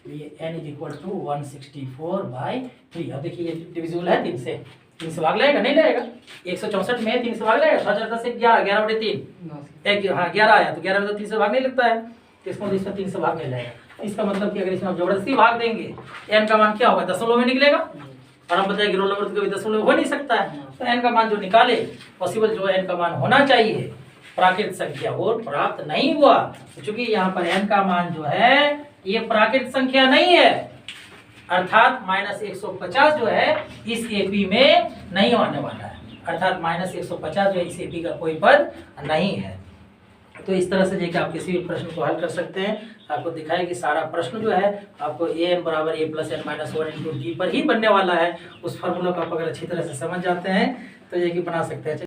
ये n इज इक्वल टू 164/3। अब देखिए ये डिविजिबल है 3 से भाग लेगा, नहीं लेगा, 164 में 3 से भाग लेगा, 10 से 11/3 हाँ 11 आया, तो 11 में तो 3 से भाग नहीं लगता है, तो इसको 3 से भाग नहीं जाएगा। इसका मतलब कि अगर इसमें आप जबरदस्ती भाग देंगे n का मान क्या होगा, दशमलव में निकलेगा, और हम बताएंगे रोल नंबर तो कभी दशमलव हो नहीं सकता है। तो n का मान जो निकाले, पॉसिबल जो n का मान होना चाहिए प्राकृत संख्या, वो प्राप्त नहीं हुआ। तो चूंकि यहाँ पर n का मान जो है ये प्राकृत संख्या नहीं है, अर्थात -150 जो है इस एपी में नहीं आने वाला है, अर्थात -150 जो है इस एपी का कोई पद नहीं है। तो इस तरह से देखिए आप किसी भी प्रश्न को हल कर सकते हैं। आपको दिखाया कि सारा प्रश्न जो है आपको an बराबर a + n-1 इंटू डी पर ही बनने वाला है। उस फार्मूला को आप अगर अच्छी तरह से समझ जाते हैं तो ये कि बना सकते हैं।